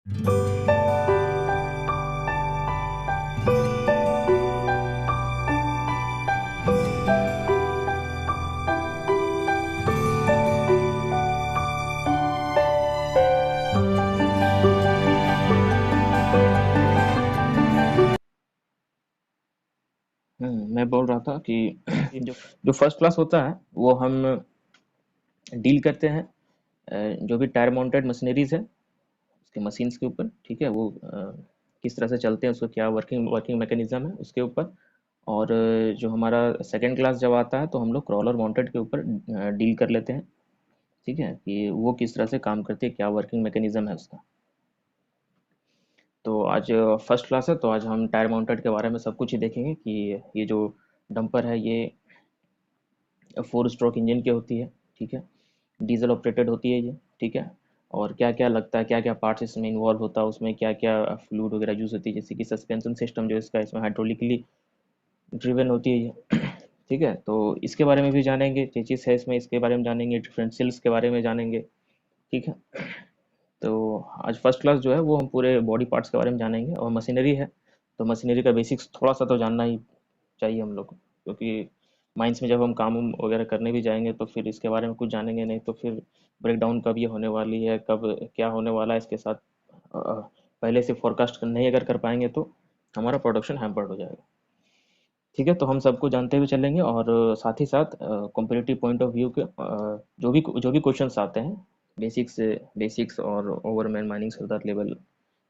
मैं बोल रहा था कि जी। जो जो फर्स्ट क्लास होता है वो हम डील करते हैं जो भी टायर माउंटेड मशीनरीज है उसके मशीन्स के ऊपर, ठीक है, वो किस तरह से चलते हैं, उसका क्या वर्किंग वर्किंग मैकेनिज्म है उसके ऊपर। और जो हमारा सेकंड क्लास जब आता है तो हम लोग क्रॉलर माउंटेड के ऊपर डील कर लेते हैं, ठीक है, कि वो किस तरह से काम करती है, क्या वर्किंग मैकेनिज्म है उसका। तो आज फर्स्ट क्लास है तो आज हम टायर माउंटेड के बारे में सब कुछ ही देखेंगे कि ये जो डंपर है ये 4 स्ट्रोक इंजन की होती है, ठीक है, डीजल ऑपरेटेड होती है ये, ठीक है। और क्या क्या लगता है, क्या क्या पार्ट्स इसमें इन्वॉल्व होता है, उसमें क्या क्या फ्लूइड वगैरह यूज होती है, जैसे कि सस्पेंशन सिस्टम जो इसका इसमें हाइड्रोलिकली ड्रिवन होती है ये, ठीक है। तो इसके बारे में भी जानेंगे, चेचिस है इसमें, इसके बारे में जानेंगे, डिफरेंशियल्स के बारे में जानेंगे, ठीक है। तो आज फर्स्ट क्लास जो है वो हम पूरे बॉडी पार्ट्स के बारे में जानेंगे। और मशीनरी है तो मशीनरी का बेसिक्स थोड़ा सा तो जानना ही चाहिए हम लोग को, क्योंकि माइंस में जब हम काम वगैरह करने भी जाएंगे तो फिर इसके बारे में कुछ जानेंगे नहीं तो फिर ब्रेक डाउन कब ये होने वाली है, कब क्या होने वाला है इसके साथ, पहले से फोरकास्ट नहीं अगर कर पाएंगे तो हमारा प्रोडक्शन हैम्पर्ड हो जाएगा, ठीक है। तो हम सबको जानते हुए चलेंगे और साथ ही साथ कॉम्पिटिटिव पॉइंट ऑफ व्यू के जो भी क्वेश्चंस आते हैं, बेसिक्स बेसिक्स और ओवरमैन माइनिंग सरदार लेवल,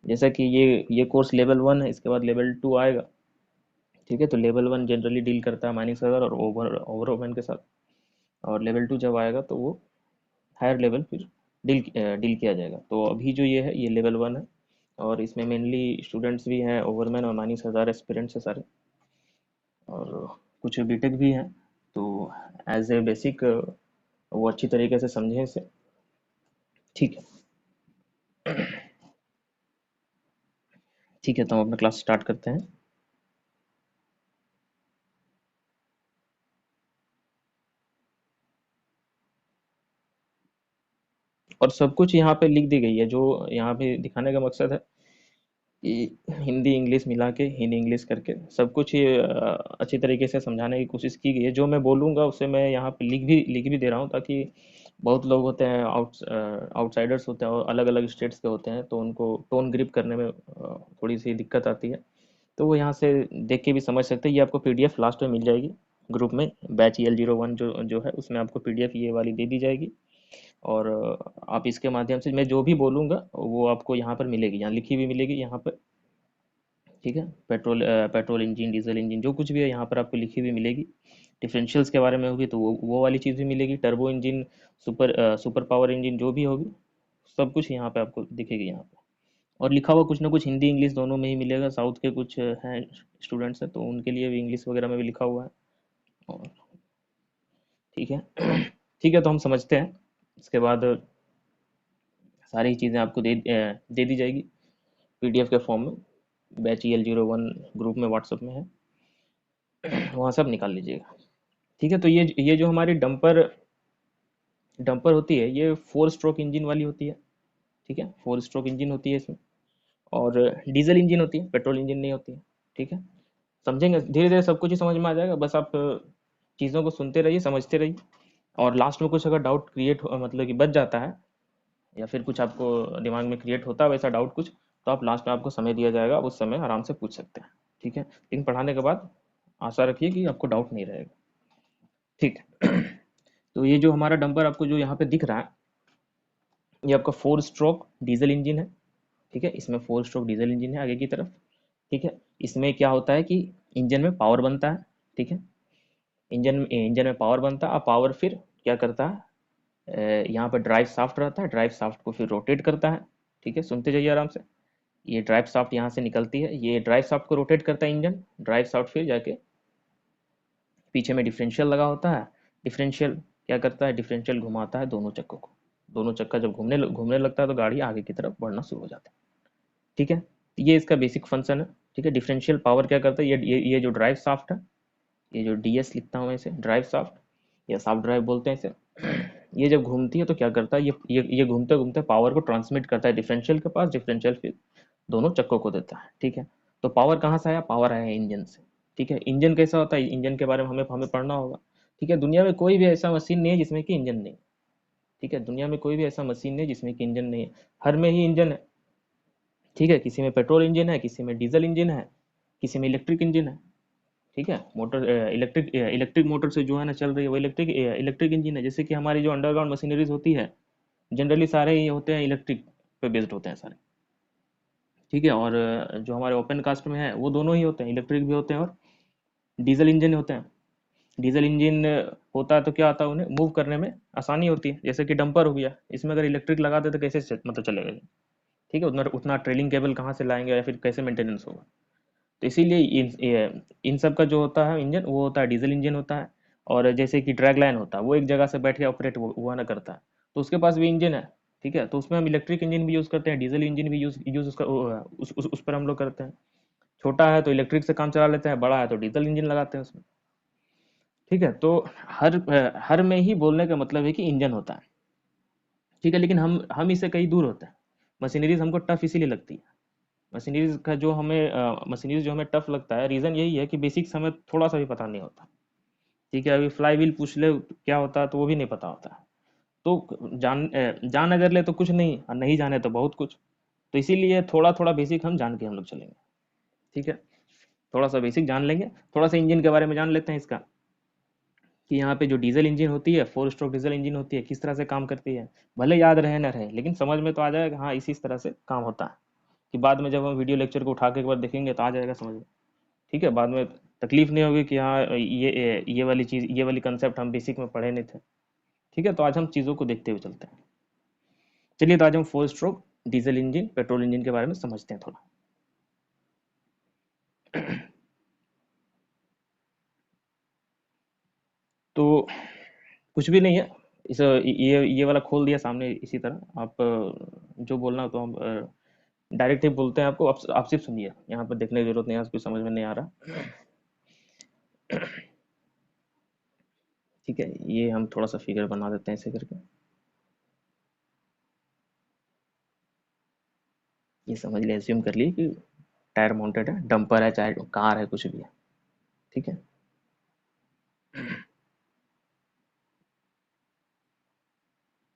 जैसा कि ये कोर्स लेवल 1 है, इसके बाद लेवल 2 आएगा, ठीक है। तो लेवल 1 जनरली डील करता है माइनिंग सर्वर और ओवरमैन के साथ, और लेवल 2 जब आएगा तो वो हायर लेवल फिर डील किया जाएगा। तो अभी जो ये है ये लेवल 1 है और इसमें मेनली स्टूडेंट्स भी हैं, ओवरमैन और माइनिंग सरदार एस्पिरेंट्स है सारे, और कुछ बीटेक भी हैं। तो एज ए बेसिक वो अच्छी तरीके से समझें इसे, ठीक है। ठीक है, तो हम अपना क्लास स्टार्ट करते हैं। और सब कुछ यहाँ पे लिख दी गई है, जो यहाँ पे दिखाने का मकसद है कि हिंदी इंग्लिश मिला के, हिंदी इंग्लिश करके सब कुछ ये अच्छी तरीके से समझाने की कोशिश की गई है। जो मैं बोलूँगा उसे मैं यहाँ पे लिख भी दे रहा हूँ, ताकि बहुत लोग होते हैं आउटसाइडर्स होते हैं और अलग अलग स्टेट्स के होते हैं, तो उनको टोन ग्रिप करने में थोड़ी सी दिक्कत आती है। तो वो यहाँ से देख के भी समझ सकते हैं। ये आपको पीडीएफ लास्ट में मिल जाएगी ग्रुप में, बैच EL01 जो जो है उसमें आपको पीडीएफ ये वाली दे दी जाएगी। और आप इसके माध्यम से मैं जो भी बोलूँगा वो आपको यहाँ पर मिलेगी, यहाँ लिखी हुई मिलेगी यहाँ पर, ठीक है। पेट्रोल इंजन, डीजल इंजन, जो कुछ भी है यहाँ पर आपको लिखी हुई मिलेगी। डिफरेंशियल्स के बारे में होगी तो वो वाली चीज़ भी मिलेगी, turbo engine, super power engine जो भी होगी सब कुछ यहाँ पे आपको दिखेगी यहाँ पे। और लिखा हुआ कुछ ना कुछ हिंदी इंग्लिश दोनों में ही मिलेगा। साउथ के कुछ हैं स्टूडेंट्स हैं तो उनके लिए भी इंग्लिश वगैरह में भी लिखा हुआ है। और ठीक है। ठीक है, तो हम समझते हैं। इसके बाद सारी चीज़ें आपको दे दी जाएगी पीडीएफ के फॉर्म में, बैच EL01 ग्रुप में व्हाट्सएप में है, वहाँ से आप निकाल लीजिएगा, ठीक है। तो ये जो हमारी डंपर डंपर होती है ये 4 स्ट्रोक इंजन वाली होती है, ठीक है, 4 स्ट्रोक इंजन होती है इसमें। और डीजल इंजन होती है, पेट्रोल इंजन नहीं होती है, ठीक है। समझेंगे धीरे धीरे सब कुछ ही समझ में आ जाएगा, बस आप चीज़ों को सुनते रहिए, समझते रहिए। और लास्ट में कुछ अगर डाउट क्रिएट मतलब कि बच जाता है, या फिर कुछ आपको दिमाग में क्रिएट होता है वैसा डाउट कुछ, तो आप लास्ट में आपको समय दिया जाएगा, आप उस समय आराम से पूछ सकते हैं, ठीक है। लेकिन पढ़ाने के बाद आशा रखिए कि आपको डाउट नहीं रहेगा, ठीक है। तो ये जो हमारा डंपर आपको जो यहाँ पे दिख रहा है ये आपका 4 स्ट्रोक डीजल इंजन है, ठीक है। इसमें 4 स्ट्रोक डीजल इंजन है आगे की तरफ, ठीक है। इसमें क्या होता है कि इंजन में पावर बनता है, ठीक है। इंजन में पावर बनता है, अब पावर फिर क्या करता है, यहाँ पर ड्राइव शाफ्ट रहता है, ड्राइव शाफ्ट को फिर रोटेट करता है, ठीक है। सुनते जाइए आराम से। ये ड्राइव शाफ्ट यहाँ से निकलती है, ये ड्राइव शाफ्ट को रोटेट करता है इंजन, ड्राइव शाफ्ट फिर जाके पीछे में डिफरेंशियल लगा होता है, डिफरेंशियल क्या करता है, डिफरेंशियल घुमाता है दोनों चक्कों को। दोनों चक्का जब घूमने लगता है तो गाड़ी आगे की तरफ बढ़ना शुरू हो जाता है, ठीक है। ये इसका बेसिक फंक्शन है, ठीक है। डिफरेंशियल पावर क्या करता है, ये जो ड्राइव शाफ्ट है, ये जो DS लिखता हूँ मैं इसे ड्राइव शाफ्ट या शाफ्ट ड्राइव बोलते हैं इसे, ये जब घूमती है तो क्या करता है, ये घूमते घूमते पावर को ट्रांसमिट करता है डिफरेंशियल के पास, डिफरेंशियल फिर दोनों चक्कों को देता है। ठीक है, तो पावर कहाँ से आया, पावर आया इंजन से। ठीक है, इंजन कैसा होता है, इंजन के बारे में हमें हमें पढ़ना होगा। ठीक है, दुनिया में कोई भी ऐसा मशीन नहीं है जिसमें कि इंजन नहीं है। ठीक है, दुनिया में कोई भी ऐसा मशीन नहीं है जिसमें कि इंजन नहीं है, हर में ही इंजन है। ठीक है, किसी में पेट्रोल इंजन है, किसी में डीजल इंजन है, किसी में इलेक्ट्रिक इंजन है। ठीक है, मोटर इलेक्ट्रिक मोटर से जो है ना चल रही है वो इलेक्ट्रिक इलेक्ट्रिक इंजन है। जैसे कि हमारी जो अंडरग्राउंड मशीनरीज होती है, जनरली सारे ये होते हैं इलेक्ट्रिक पे बेस्ड होते हैं सारे। ठीक है, और जो हमारे ओपन कास्ट में है वो दोनों ही होते हैं, इलेक्ट्रिक भी होते हैं और डीजल इंजन होते हैं। डीजल इंजन होता है तो क्या होता है, उन्हें मूव करने में आसानी होती है। जैसे कि डंपर हो गया, इसमें अगर इलेक्ट्रिक लगा दे तो कैसे मतलब चलेगा ये? ठीक है, उतना उतना ट्रेलिंग केबल कहाँ से लाएंगे या फिर कैसे मेंटेनेंस होगा? तो इसीलिए इन सब का जो होता है इंजन वो होता है डीजल इंजन होता है। और जैसे कि ड्रैग लाइन होता है, वो एक जगह से बैठ के ऑपरेट हुआ ना करता है, तो उसके पास भी इंजन है। ठीक है, तो उसमें हम इलेक्ट्रिक इंजन भी यूज़ करते हैं, डीजल इंजन भी यूज़ उसका उस पर हम लोग करते हैं। छोटा है तो इलेक्ट्रिक से काम चला लेते हैं, बड़ा है तो डीजल इंजन लगाते हैं उसमें। ठीक है, तो हर में ही बोलने का मतलब है कि इंजन होता है। ठीक है, लेकिन हम इससे कहीं दूर होते हैं। मशीनरीज हमको टफ इसीलिए लगती है। मशीनरीज जो हमें टफ लगता है, रीज़न यही है कि बेसिक्स हमें थोड़ा सा भी पता नहीं होता। ठीक है, अभी फ्लाई व्हील पूछ ले क्या होता है तो वो भी नहीं पता होता है। तो जान अगर ले तो कुछ नहीं, और नहीं जाने तो बहुत कुछ। तो इसीलिए थोड़ा थोड़ा बेसिक हम जान के हम लोग चलेंगे। ठीक है, थोड़ा सा बेसिक जान लेंगे। थोड़ा सा इंजन के बारे में जान लेते हैं इसका, कि यहाँ पे जो डीजल इंजन होती है, 4 स्ट्रोक डीजल इंजन होती है, किस तरह से काम करती है। भले याद रहे ना रहे, लेकिन समझ में तो आ जाएगा, हाँ इसी तरह से काम होता है। कि बाद में जब हम वीडियो लेक्चर को उठा के एक बार देखेंगे तो आ जाएगा समझ में। ठीक है, बाद में तकलीफ नहीं होगी कि हाँ ये वाली चीज़, ये वाली कंसेप्ट हम बेसिक में पढ़े नहीं थे। ठीक है, तो आज हम चीज़ों को देखते हुए चलते हैं। चलिए, तो आज हम 4 stroke diesel engine petrol engine के बारे में समझते हैं थोड़ा। तो कुछ भी नहीं है, इस ये वाला खोल दिया सामने, इसी तरह आप जो बोलना हो तो हम डायरेक्ट ही बोलते हैं आपको। आप सिर्फ सुनिए, यहाँ पर देखने की जरूरत नहीं है, कुछ समझ में नहीं आ रहा। ठीक है, ये हम थोड़ा सा फिगर बना देते हैं ऐसे करके। ये समझ लिए, एज्यूम कर लिए कि टायर माउंटेड है, डंपर है, चाहे कार है, कुछ भी है। ठीक है।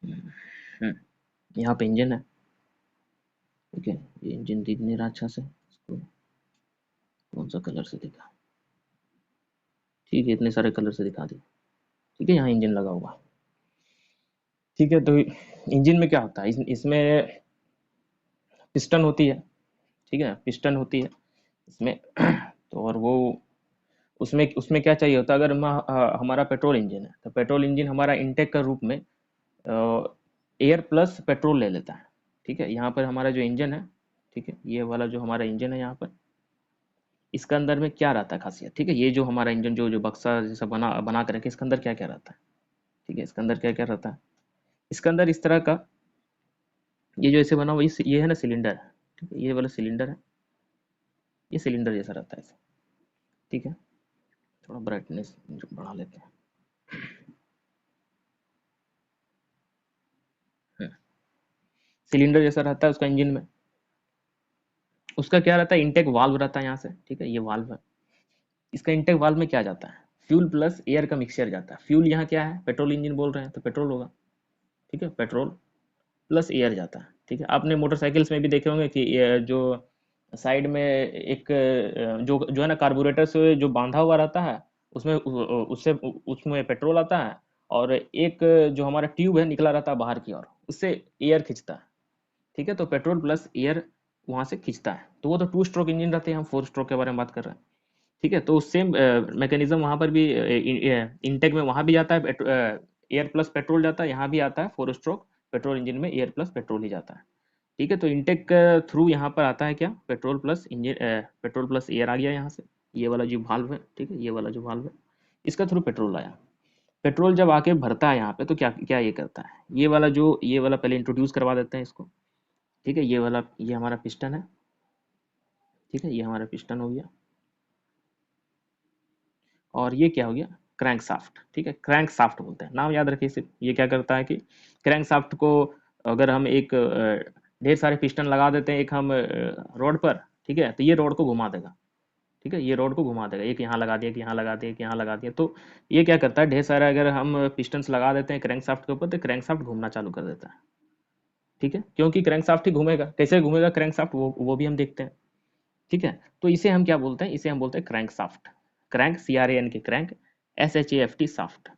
हम्म, यहाँ पे इंजन है। ठीक है, ये इंजन दिख नहीं रहा अच्छा से, इसको कौन सा कलर से दिखा? ठीक है, इतने सारे कलर से दिखा दिया। ठीक है, यहाँ इंजन लगा हुआ है। ठीक है, तो इंजन में क्या होता है, इसमें पिस्टन होती है। ठीक है, पिस्टन होती है इसमें। तो और वो उसमें उसमें क्या चाहिए होता है, अगर हमारा पेट्रोल इंजन है तो पेट्रोल इंजन हमारा इंटेक का रूप में एयर प्लस पेट्रोल ले लेता है। ठीक है, यहाँ पर हमारा जो इंजन है, ठीक है, ये वाला जो हमारा इंजन है यहाँ पर, इसके अंदर में क्या रहता है खासियत। ठीक है, ये जो हमारा इंजन जो जो बक्सा जैसा बना बना कर रखे, इसके अंदर क्या क्या रहता है। ठीक है, इसके अंदर क्या क्या रहता है, इसके अंदर इस तरह का, ये जो ऐसे बना हुआ ये है ना सिलेंडर है। ठीक है, ये वाला सिलेंडर है, ये सिलेंडर जैसा रहता है ऐसे। ठीक है, थोड़ा ब्राइटनेस बढ़ा लेते हैं। सिलेंडर जैसा रहता है उसका इंजन में। उसका क्या रहता है, इंटेक वाल्व रहता है यहाँ से। ठीक है, ये वाल्व है। इसका इंटेक वाल्व में क्या जाता है, फ्यूल प्लस एयर का मिक्सचर जाता है। फ्यूल यहाँ क्या है, पेट्रोल इंजन बोल रहे हैं तो पेट्रोल होगा। ठीक है, पेट्रोल प्लस एयर जाता है। ठीक है, आपने मोटरसाइकिल्स में भी देखे होंगे कि ये जो साइड में एक जो जो है ना कार्बोरेटर से जो बांधा हुआ रहता है, उसमें उससे उसमें पेट्रोल आता है। और एक जो हमारा ट्यूब है निकला रहता है बाहर की ओर, उससे एयर खींचता है। ठीक है, तो पेट्रोल प्लस एयर वहां से खींचता है, तो वो तो 2 स्ट्रोक इंजन रहते हैं, हम 4 स्ट्रोक के बारे में बात कर रहे हैं। ठीक है, तो सेम मैकेनिज्म वहां पर भी इनटेक में वहां भी जाता है, एयर प्लस पेट्रोल जाता है, यहाँ भी आता है 4 स्ट्रोक पेट्रोल इंजन में एयर प्लस पेट्रोल ही जाता है। ठीक है, तो इनटेक थ्रू यहाँ पर आता है क्या, petrol plus engine, petrol plus air आ गया यहाँ से। ये वाला जो वाल्व है, ठीक है, ये वाला जो वाल्व है, इसका थ्रू पेट्रोल आया। पेट्रोल जब आके भरता है यहाँ पे तो क्या क्या ये करता है, ये वाला पहले इंट्रोड्यूस करवा देते हैं इसको। ठीक है, ये वाला ये हमारा पिस्टन है। ठीक है, ये हमारा पिस्टन हो गया। और ये क्या हो गया, क्रैंक साफ्ट, ठीक है, क्रैंक साफ्ट बोलते हैं, नाम याद रखिए सिर्फ। ये क्या करता है कि क्रैंक साफ्ट को अगर हम एक ढेर सारे पिस्टन लगा देते हैं एक हम रोड पर, ठीक है, तो ये रोड को घुमा देगा, ठीक है, ये रोड को घुमा देगा, एक यहाँ लगा दिया, एक यहाँ लगा दिया, एक यहाँ लगा दिया, तो ये क्या करता है, ढेर सारा अगर हम पिस्टन्स लगा देते हैं क्रैंक साफ्ट के ऊपर तो क्रैंक साफ्ट घूमना चालू कर देता है, ठीक है, क्योंकि क्रैंक साफ्ट ही घूमेगा, कैसे घूमेगा क्रैंक साफ्ट, वो भी हम देखते हैं, ठीक है। तो इसे हम क्या बोलते हैं, इसे हम बोलते हैं क्रैंक साफ्ट, क्रैंक CRAN के क्रैंक, SHAFT साफ्ट,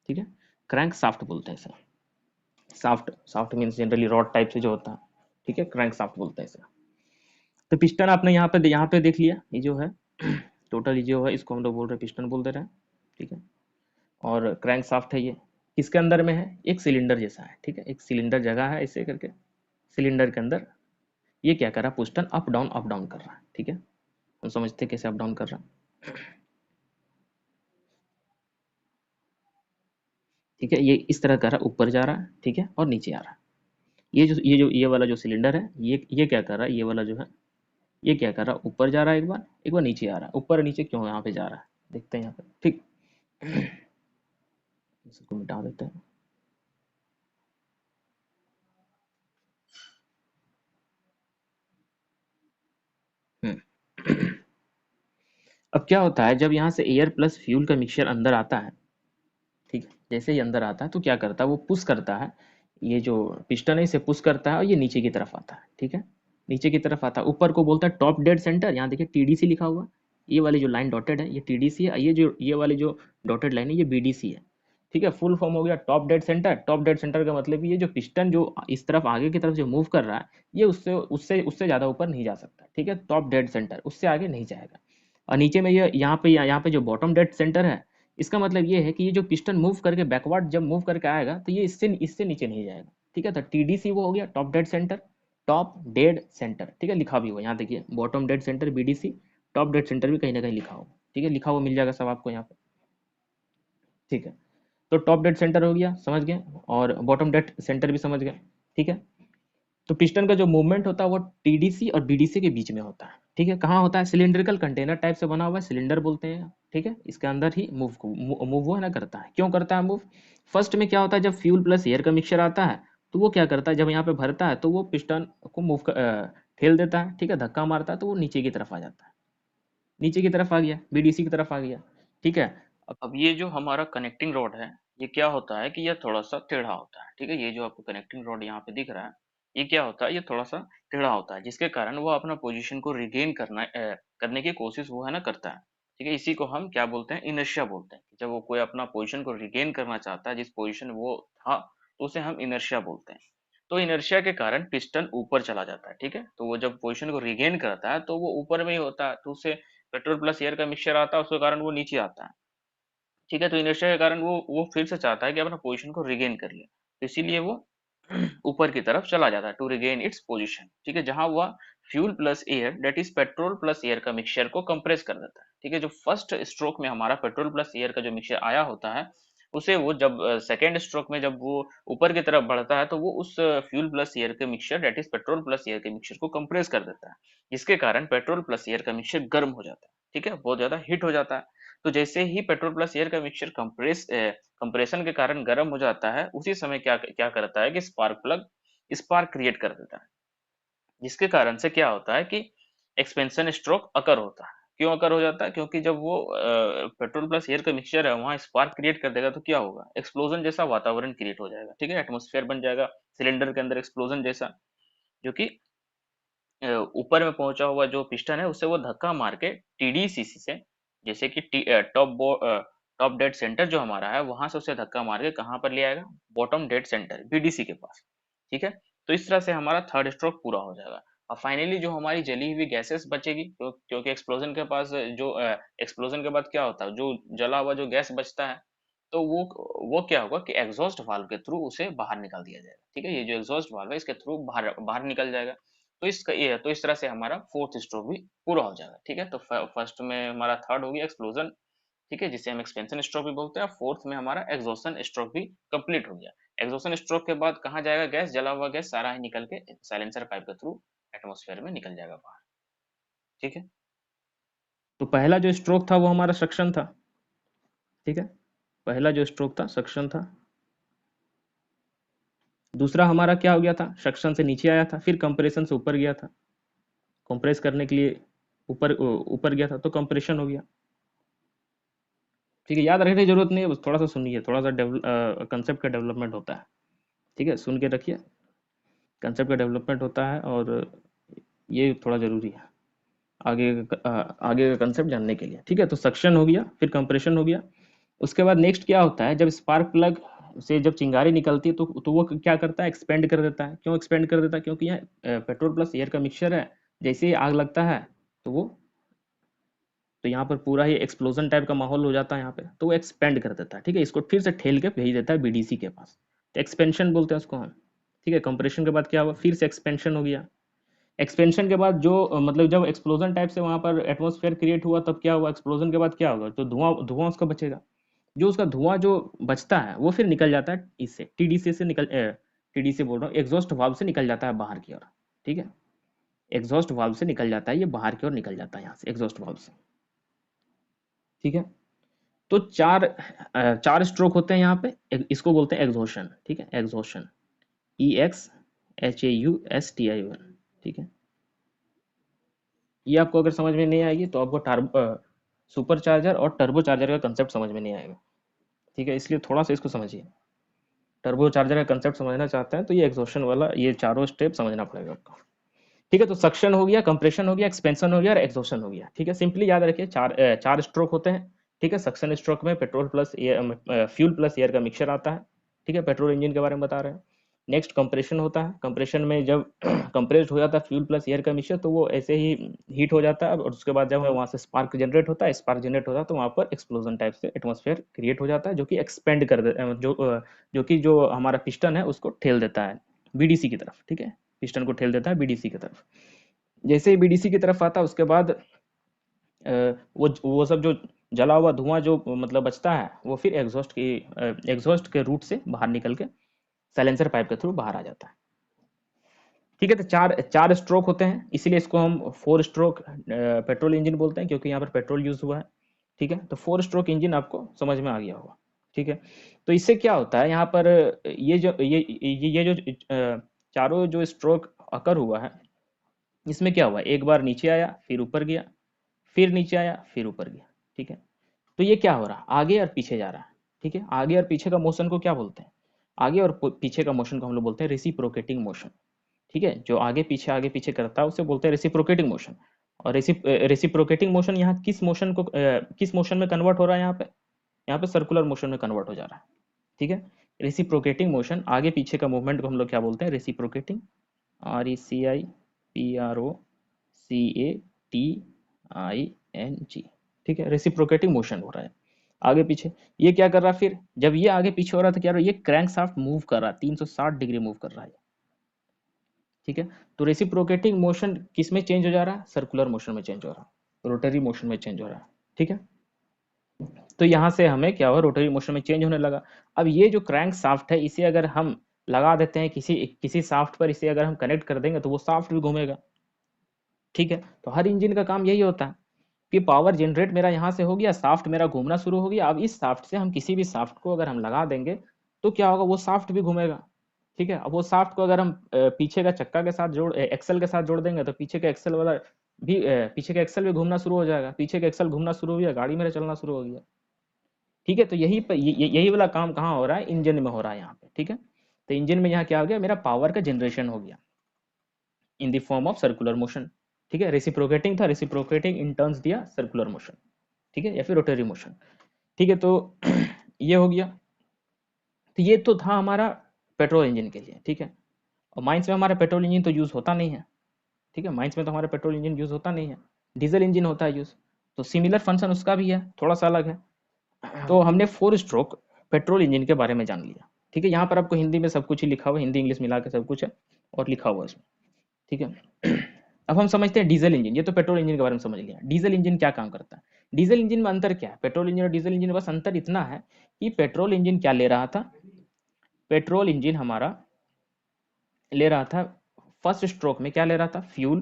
ठीक है, क्रैंक साफ्ट बोलते हैं इसे। Shaft, shaft means generally rod type से जो होता है, ठीक है, क्रैंक साफ्ट बोलते हैं इसे। तो पिस्टन आपने यहाँ पे देख लिया, ये जो है टोटल ये जो है इसको हम लोग बोल रहे हैं पिस्टन बोल दे रहे हैं, ठीक है, और क्रैंक साफ्ट है ये, किसके अंदर में है, एक सिलेंडर जैसा है, ठीक है, एक सिलेंडर जगह है ऐसे करके, सिलेंडर के अंदर ये क्या कर रहा है, पिस्टन अप डाउन कर रहा है, ठीक है, हम समझते हैं कैसे अप डाउन कर रहा है, ठीक है, ये इस तरह कर रहा है, ऊपर जा रहा है, ठीक है, और नीचे आ रहा है, ये वाला जो सिलेंडर है, ये क्या कर रहा है, ये वाला जो है ये क्या कर रहा है, ऊपर जा रहा है, एक बार नीचे आ रहा है, ऊपर नीचे क्यों यहाँ पे जा रहा है, देखते हैं यहाँ पे, ठीक, इसको मिटा देते हैं। हम्म। अब क्या होता है, जब यहाँ से एयर प्लस फ्यूल का मिक्सचर अंदर आता है, ठीक है, जैसे ही अंदर आता है तो क्या करता है, वो पुश करता है, ये जो पिस्टन है इसे पुश करता है और ये नीचे की तरफ आता है, ठीक है, नीचे की तरफ आता है, ऊपर को बोलता है टॉप डेड सेंटर, यहाँ देखिए TDC लिखा हुआ, ये वाली जो लाइन डॉटेड है ये TDC है, ये वाली जो डॉटेड लाइन है ये BDC है, ठीक है, फुल फॉर्म हो गया top dead centre. Top dead centre का मतलब ये जो पिस्टन जो इस तरफ आगे की तरफ जो मूव कर रहा है, ये उससे उससे उससे ज़्यादा ऊपर नहीं जा सकता, ठीक है, टॉप डेड सेंटर उससे आगे नहीं जाएगा। और नीचे में ये यहाँ पे जो बॉटम डेड सेंटर है, इसका मतलब ये है कि ये जो पिस्टन मूव करके बैकवर्ड जब मूव करके आएगा तो ये इससे इससे नीचे नहीं जाएगा, ठीक है, तो TDC वो हो गया top dead centre, top dead centre, ठीक है, लिखा भी हुआ यहाँ देखिए, bottom dead centre BDC, top dead centre भी कहीं ना कहीं लिखा होगा, ठीक है, लिखा हुआ मिल जाएगा सब आपको यहाँ पे, ठीक है। तो टॉप डेड सेंटर हो गया, समझ गए, और बॉटम डेड सेंटर भी समझ गए, ठीक है। तो पिस्टन का जो मूवमेंट होता है वो TDC और BDC के बीच में होता है, ठीक है, कहाँ होता है, सिलिंड्रिकल कंटेनर टाइप से बना हुआ है, सिलेंडर बोलते हैं, ठीक है, इसके अंदर ही मूव वो है ना करता है, क्यों करता है मूव, फर्स्ट में क्या होता है, जब फ्यूल प्लस एयर का मिक्सचर आता है तो वो क्या करता है, जब यहाँ पे भरता है तो वो पिस्टन को ठेल देता है, ठीक है, धक्का मारता है तो वो नीचे की तरफ आ जाता है, नीचे की तरफ आ गया, BDC की तरफ आ गया, ठीक है। अब ये जो हमारा कनेक्टिंग रॉड है, ये क्या होता है कि ये थोड़ा सा टेढ़ा होता है, ठीक है, ये जो आपको कनेक्टिंग रॉड यहाँ पे दिख रहा है, ये क्या होता है, ये थोड़ा सा टेढ़ा होता है, जिसके कारण वो अपना पोजीशन को रिगेन करने की कोशिश वो है ना करता है, ठीक है, इसी को हम क्या बोलते हैं, इनर्शिया बोलते हैं। जब वो कोई अपना पोजीशन को रिगेन करना चाहता है जिस पोजीशन वो था, तो उसे हम इनर्शिया बोलते हैं। तो इनर्शिया के कारण पिस्टन ऊपर चला जाता है, ठीक है, तो वो जब पोजीशन को रिगेन करता है तो वो ऊपर में ही होता है, तो उसे पेट्रोल प्लस एयर का मिक्सचर आता है, उसके कारण वो नीचे आता है, ठीक है, तो इनर्शिया के कारण वो फिर से चाहता है कि अपना पोजीशन को रिगेन कर ले, तो इसीलिए वो ऊपर की तरफ चला जाता है टू रिगेन इट्स पोजीशन, ठीक है, जहां वह fuel plus air that is petrol plus air का मिक्सचर को कंप्रेस कर देता है, ठीक है, जो फर्स्ट स्ट्रोक में हमारा पेट्रोल प्लस एयर का जो मिक्सचर आया होता है, उसे वो जब सेकेंड स्ट्रोक में जब वो ऊपर की तरफ बढ़ता है तो वो उस फ्यूल प्लस एयर के mixture that is petrol plus air के मिक्सचर को कंप्रेस कर देता है, जिसके कारण पेट्रोल प्लस एयर का मिक्सचर गर्म हो जाता है, ठीक है, बहुत ज्यादा हीट हो जाता है। तो जैसे ही पेट्रोल प्लस एयर का मिक्सचर कंप्रेशन के कारण गर्म हो जाता है, उसी समय क्या क्या करता है कि स्पार्क प्लग स्पार्क क्रिएट कर देता है, जिसके कारण से क्या होता है कि एक्सपेंशन स्ट्रोक अकर होता है। क्यों अकर हो जाता है, क्योंकि जब वो पेट्रोल प्लस एयर का मिक्सचर है वहां स्पार्क क्रिएट कर देगा तो क्या होगा, एक्सप्लोजन जैसा वातावरण क्रिएट हो जाएगा, ठीक है, एटमोस्फेयर बन जाएगा सिलेंडर के अंदर एक्सप्लोजन जैसा, जो कि ऊपर में पहुंचा हुआ जो पिस्टन है उससे वो धक्का मार के TDCC से, जैसे कि टॉप डेड सेंटर जो हमारा है वहां से उसे धक्का मार के कहाँ पर ले आएगा, बॉटम डेड सेंटर BDC के पास, ठीक है। तो इस तरह से हमारा थर्ड स्ट्रोक पूरा हो जाएगा। और फाइनली जो हमारी जली हुई गैसेस बचेगी, क्योंकि एक्सप्लोजन के पास जो एक्सप्लोजन के बाद क्या होता है, जो जला हुआ जो गैस बचता है, तो वो क्या होगा कि एग्जॉस्ट वाल्व के थ्रू उसे बाहर निकाल दिया जाएगा, ठीक है, ये जो एग्जॉस्ट वाल्व है इसके थ्रू बाहर बाहर निकल जाएगा। तो इस तरह से हमारा फोर्थ स्ट्रोक भी पूरा हो जाएगा, ठीक है। तो फर्स्ट में हमारा थर्ड हो गया एक्सप्लोजन, ठीक है, जिसे हम एक्सपेंशन स्ट्रोक भी बोलते हैं, और फोर्थ में हमारा एग्जॉशन स्ट्रोक भी कंप्लीट हो गया। एग्जॉशन स्ट्रोक के बाद कहाँ जाएगा गैस, जला हुआ गैस सारा ही निकल के साइलेंसर पाइप के थ्रू एटमोस्फेयर में निकल जाएगा बाहर, ठीक है। तो पहला जो स्ट्रोक था वो हमारा सक्शन था, ठीक है, पहला जो स्ट्रोक था सक्शन था, दूसरा हमारा क्या हो गया था, सक्शन से नीचे आया था, फिर कंप्रेशन से ऊपर गया था, कंप्रेस करने के लिए ऊपर ऊपर गया था तो कंप्रेशन हो गया। ठीक है, याद रखने की जरूरत नहीं है, बस थोड़ा सा सुनिए, थोड़ा सा कंसेप्ट का डेवलपमेंट होता है। ठीक है, सुन के रखिए, कंसेप्ट का डेवलपमेंट होता है और ये थोड़ा ज़रूरी है आगे का कंसेप्ट जानने के लिए। ठीक है, तो सक्शन हो गया, फिर कंप्रेशन हो गया। उसके बाद नेक्स्ट क्या होता है, जब स्पार्क प्लग से जब चिंगारी निकलती है तो वो क्या करता है, एक्सपेंड कर देता है। क्यों एक्सपेंड कर देता है, क्योंकि यहाँ पेट्रोल प्लस एयर का मिक्सचर है, जैसे ही आग लगता है तो वो, तो यहाँ पर पूरा ही एक्सप्लोजन टाइप का माहौल हो जाता है यहाँ पे, तो वो एक्सपेंड कर देता है। ठीक है, इसको फिर से ठेल के भेज देता है बीडीसी के पास, तो एक्सपेंशन बोलते हैं उसको हम। ठीक है, कंप्रेशन के बाद क्या हुआ, फिर से एक्सपेंशन हो गया। एक्सपेंशन के बाद जो मतलब जब एक्सप्लोजन टाइप से वहाँ पर एटमॉस्फेयर क्रिएट हुआ, तब क्या हुआ, एक्सप्लोजन के बाद क्या होगा, तो धुआं धुआं उसका बचेगा, जो उसका धुआं जो बचता है वो फिर निकल जाता है इससे, टीडीसी से निकल, टीडीसी बोल रहा हूँ, एग्जॉस्ट वाल्व से निकल जाता है बाहर की ओर। ठीक है, एग्जॉस्ट वाल्व से निकल जाता है, ये बाहर की ओर निकल जाता है यहाँ से एग्जॉस्ट वाल्व से। ठीक है, तो चार स्ट्रोक होते हैं यहाँ पे, इसको बोलते हैं एग्जॉशन। ठीक है, एग्जॉशन, EXHAUSTION। ठीक है, ये आपको अगर समझ में नहीं आएगी तो आपको सुपर चार्जर और टर्बो चार्जर का कंसेप्ट समझ में नहीं आएगा। ठीक है, इसलिए थोड़ा सा इसको समझिए। टर्बो चार्जर का कंसेप्ट समझना चाहते हैं तो ये एग्जॉशन वाला ये चारों स्टेप समझना पड़ेगा आपको। ठीक है, तो सक्शन हो गया, कंप्रेशन हो गया, एक्सपेंशन हो गया और एग्जॉशन हो गया। ठीक है, सिंपली याद रखिए, चार स्ट्रोक होते हैं। ठीक है, सक्शन स्ट्रोक में petrol plus air, fuel plus air का मिक्सचर आता है। ठीक है, पेट्रोल इंजन के बारे में बता रहे हैं। नेक्स्ट कंप्रेशन होता है, कंप्रेशन में जब कंप्रेस्ड हो जाता है फ्यूल प्लस एयर का मिक्सचर, तो वो ऐसे ही हीट हो जाता है और उसके बाद जब वहाँ से स्पार्क जनरेट होता है, स्पार्क जनरेट होता है तो वहाँ पर एक्सप्लोजन टाइप से एटमॉस्फेयर क्रिएट हो जाता है, जो कि एक्सपेंड कर जो कि जो हमारा पिस्टन है उसको ठेल देता है बीडीसी की तरफ। ठीक है, पिस्टन को ठेल देता है बीडीसी की तरफ। जैसे ही बीडीसी की तरफ आता है उसके बाद वो सब जो जला हुआ धुआं जो मतलब बचता है, वो फिर एग्जॉस्ट के रूट से बाहर निकल के साइलेंसर पाइप के थ्रू बाहर आ जाता है। ठीक है, तो चार चार स्ट्रोक होते हैं, इसीलिए इसको हम फोर स्ट्रोक पेट्रोल इंजन बोलते हैं, क्योंकि यहाँ पर पेट्रोल यूज हुआ है। ठीक है, तो फोर स्ट्रोक इंजन आपको समझ में आ गया होगा। ठीक है, तो इससे क्या होता है यहाँ पर, ये जो चारों जो स्ट्रोक अकर हुआ है, इसमें क्या हुआ, एक बार नीचे आया फिर ऊपर गया, फिर नीचे आया फिर ऊपर गया। ठीक है, तो ये क्या हो रहा है, आगे और पीछे जा रहा है। ठीक है, आगे और पीछे का मोशन को क्या बोलते हैं, आगे और पीछे का मोशन को हम लोग बोलते हैं रेसिप्रोकेटिंग मोशन। ठीक है, जो आगे पीछे करता है उसे बोलते हैं रेसिप्रोकेटिंग मोशन। और रेसिप्रोकेटिंग मोशन यहाँ किस मोशन में कन्वर्ट हो रहा है, यहाँ पे सर्कुलर मोशन में कन्वर्ट हो जा रहा है। ठीक है, रेसिप्रोकेटिंग मोशन, आगे पीछे का मूवमेंट को हम लोग क्या बोलते हैं, रेसिप्रोकेटिंग, RECIPROCATING। ठीक है, रेसिप्रोकेटिंग मोशन हो रहा है आगे पीछे। ये क्या कर रहा है, फिर जब ये आगे पीछे हो रहा था क्या हो रहा है, ये क्रैंक शाफ्ट मूव कर रहा है, 360 डिग्री मूव कर रहा है। ठीक है, तो रेसिप्रोकेटिंग मोशन किस में चेंज हो जा रहा है, सर्कुलर मोशन में चेंज हो रहा है, रोटरी मोशन में चेंज हो रहा है। ठीक है, तो यहाँ से हमें क्या हुआ, रोटरी मोशन में चेंज होने लगा। अब ये जो क्रैंक शाफ्ट है, इसे अगर हम लगा देते हैं किसी किसी शाफ्ट पर, इसे अगर हम कनेक्ट कर देंगे तो वो शाफ्ट भी घूमेगा। ठीक है, तो हर इंजन का काम यही होता है कि पावर जनरेट मेरा यहाँ से हो गया, शाफ्ट मेरा घूमना शुरू हो गया, अब इस शाफ्ट से हम किसी भी शाफ्ट को अगर हम लगा देंगे तो क्या होगा, वो शाफ्ट भी घूमेगा। ठीक है, अब वो शाफ्ट को अगर हम पीछे का चक्का के साथ एक्सल के साथ जोड़ देंगे तो पीछे का एक्सल वाला भी पीछे का एक्सल भी घूमना शुरू हो जाएगा, पीछे का एक्सल घूमना शुरू हो गया, गाड़ी मेरा चलना शुरू हो गया। ठीक है, तो यही वाला काम कहाँ हो रहा है, इंजन में हो रहा है यहाँ पे। ठीक है, तो इंजन में यहाँ क्या हो गया, मेरा पावर का जनरेशन हो गया in the form of circular motion. ठीक है, रेसिप्रोकेटिंग था, रेसिप्रोकेटिंग इन टर्न्स दिया सर्कुलर मोशन। ठीक है, या फिर रोटरी मोशन। ठीक है, तो ये हो गया। तो ये तो था हमारा पेट्रोल इंजन के लिए। ठीक है, और माइंस में हमारा पेट्रोल इंजन तो यूज होता नहीं है। ठीक है, माइंस में तो हमारा पेट्रोल इंजन यूज होता नहीं है, डीजल इंजन होता है यूज। तो सिमिलर फंक्शन उसका भी है, थोड़ा सा अलग है। तो हमने फोर स्ट्रोक पेट्रोल इंजन के बारे में जान लिया। ठीक है, यहाँ पर आपको हिंदी में सब कुछ ही लिखा हुआ है, हिंदी इंग्लिश मिला के सब कुछ है और लिखा हुआ है इसमें। ठीक है, अब हम समझते हैं डीजल इंजन। ये तो पेट्रोल इंजन के बारे में समझ लिया, डीजल इंजन क्या काम करता है। डीजल इंजन में अंतर क्या है, पेट्रोल इंजन और डीजल इंजन में बस अंतर इतना है कि पेट्रोल इंजन क्या ले रहा था, पेट्रोल इंजन हमारा ले रहा था फर्स्ट स्ट्रोक में क्या ले रहा था, फ्यूल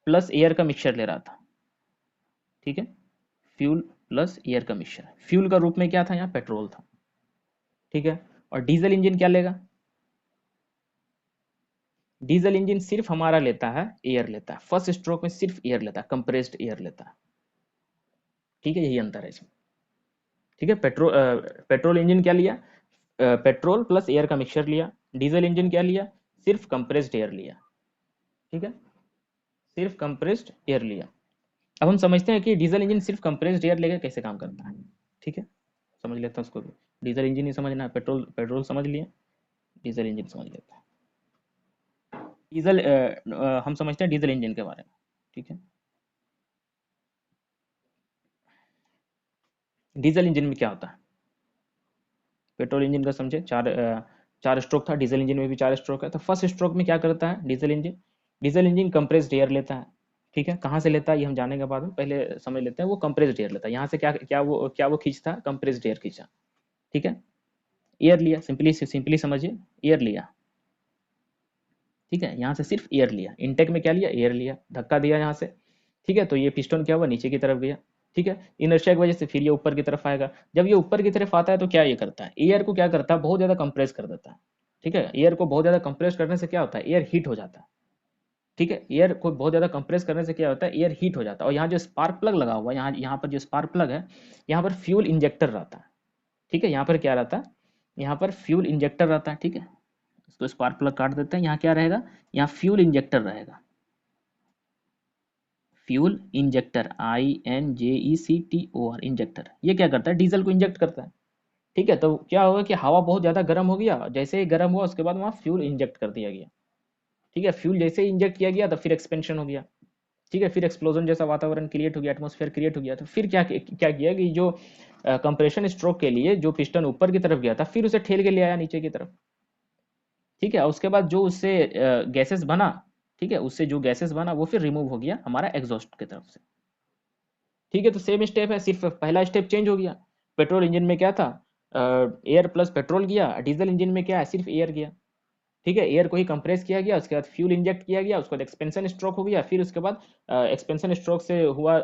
प्लस एयर का मिक्सचर ले रहा था। ठीक है, फ्यूल प्लस एयर का मिक्सचर। फ्यूल का रूप में क्या था यहाँ, पेट्रोल था, ठीक है। और डीजल इंजन क्या लेगा, डीजल इंजन सिर्फ हमारा लेता है एयर लेता है, फर्स्ट स्ट्रोक में सिर्फ एयर लेता है, कंप्रेस्ड एयर लेता है, ठीक है, यही अंतर है इसमें, ठीक है। पेट्रोल इंजन क्या लिया, पेट्रोल प्लस एयर का मिक्सचर लिया। डीजल इंजन क्या लिया, सिर्फ कंप्रेस्ड एयर लिया, ठीक है, सिर्फ कंप्रेस्ड एयर लिया। अब हम समझते हैं कि डीजल इंजन सिर्फ कंप्रेस्ड एयर लेकर कैसे काम करता है, ठीक है, समझ लेते हैं उसको भी। डीजल इंजन ही समझना है, पेट्रोल पेट्रोल समझ लिए, डीजल इंजन समझ लेते हैं। डीजल हम समझते हैं डीजल इंजन के बारे में, ठीक है। डीजल इंजन में क्या होता है, पेट्रोल इंजन का समझे, चार स्ट्रोक था, डीजल इंजन में भी चार स्ट्रोक है। तो फर्स्ट स्ट्रोक में क्या करता है diesel engine, diesel engine compressed air लेता है, ठीक है। कहाँ से लेता है ये हम जानेंगे बाद में, पहले समझ लेते हैं वो कंप्रेस्ड एयर लेता है। यहाँ से क्या वो खींचता है, कंप्रेस्ड एयर खींचा, ठीक है। एयर लिया, सिंपली सिंपली समझिए, एयर लिया, ठीक है। यहाँ से सिर्फ एयर लिया, इनटेक में क्या लिया, एयर लिया, धक्का दिया यहाँ से, ठीक है। तो ये पिस्टन क्या हुआ, नीचे की तरफ गया, ठीक है। इनर्शिया की वजह से फिर ये ऊपर की तरफ आएगा। जब ये ऊपर की तरफ आता है तो क्या ये करता है, एयर को क्या करता है, बहुत ज्यादा कंप्रेस कर देता है, ठीक है। एयर को बहुत ज्यादा कंप्रेस करने से क्या होता है, एयर हीट हो जाता है, ठीक है। एयर को बहुत ज्यादा कंप्रेस करने से क्या होता है, एयर हीट हो जाता है। और यहाँ जो स्पार्क प्लग लगा हुआ है, यहाँ पर जो स्पार्क प्लग है, यहाँ पर फ्यूल इंजेक्टर रहता है, ठीक है। यहाँ पर क्या रहता है, यहाँ पर फ्यूल इंजेक्टर रहता है, ठीक है। इसको स्पार्क प्लग काट देते हैं, यहाँ क्या रहेगा, यहाँ फ्यूल इंजेक्टर रहेगा, फ्यूल इंजेक्टर, INJECTOR, इंजेक्टर। ये क्या करता है, डीजल को इंजेक्ट करता है, ठीक है। तो क्या होगा कि हवा बहुत ज्यादा गर्म हो गया, जैसे ही गर्म हुआ उसके बाद वहाँ फ्यूल इंजेक्ट कर दिया गया, ठीक है। फ्यूल जैसे ही इंजेक्ट किया गया तो फिर एक्सपेंशन हो गया, ठीक है। फिर एक्सप्लोजन जैसा वातावरण क्रिएट हो गया, एटमॉस्फेयर क्रिएट हो गया। तो फिर क्या क्या किया कि जो कंप्रेशन स्ट्रोक के लिए जो पिस्टन ऊपर की तरफ गया था, फिर उसे ठेल के ले आया नीचे की तरफ, ठीक है। और उसके बाद जो उससे गैसेस बना, ठीक है, उससे जो गैसेस बना वो फिर रिमूव हो गया हमारा एग्जॉस्ट की तरफ से, ठीक है। तो सेम स्टेप है, सिर्फ पहला स्टेप चेंज हो गया। पेट्रोल इंजन में क्या था, एयर प्लस पेट्रोल गया, डीजल इंजन में क्या है, सिर्फ एयर गया, ठीक है। एयर को ही कंप्रेस किया गया, उसके बाद फ्यूल इंजेक्ट किया गया, उसके बाद एक्सपेंशन स्ट्रोक हो गया, फिर उसके बाद एक्सपेंशन स्ट्रोक से हुआ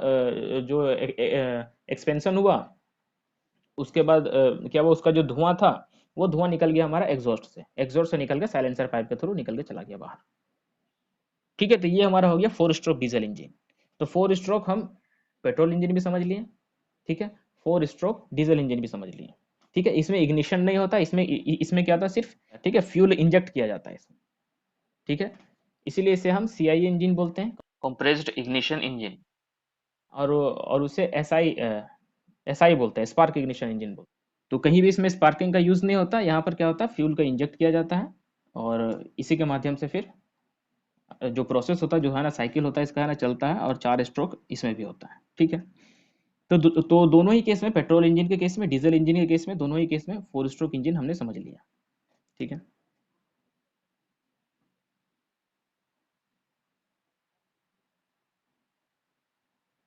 जो एक्सपेंशन हुआ, उसके बाद क्या वो उसका जो धुआं था, वो धुआं निकल गया हमारा एग्जॉस्ट से, एग्जॉस्ट से निकल के साइलेंसर पाइप के थ्रू निकल के चला गया बाहर, ठीक है। तो ये हमारा हो गया फोर स्ट्रोक डीजल इंजन। तो फोर स्ट्रोक हम पेट्रोल इंजन भी समझ लिए, ठीक है, फोर स्ट्रोक डीजल इंजन भी समझ लिए, ठीक है। इसमें इग्निशन नहीं होता, इसमें क्या होता है सिर्फ, ठीक है, फ्यूल इंजेक्ट किया जाता है इसमें, ठीक है। इसीलिए इसे हम CI इंजन बोलते हैं, कंप्रेस्ड इग्निशन इंजन। और उसे SI बोलते हैं, स्पार्क इग्निशन इंजन बोलते हैं। तो कहीं भी इसमें स्पार्किंग का यूज नहीं होता, यहाँ पर क्या होता है, फ्यूल को इंजेक्ट किया जाता है, और इसी के माध्यम से फिर जो प्रोसेस होता है, जो है ना साइकिल होता है इसका, है ना, चलता है, और चार स्ट्रोक इसमें भी होता है, ठीक है। तो दोनों ही केस में, पेट्रोल इंजन के केस में, डीजल इंजन के केस में, दोनों ही केस में फोर स्ट्रोक इंजन हमने समझ लिया, ठीक है।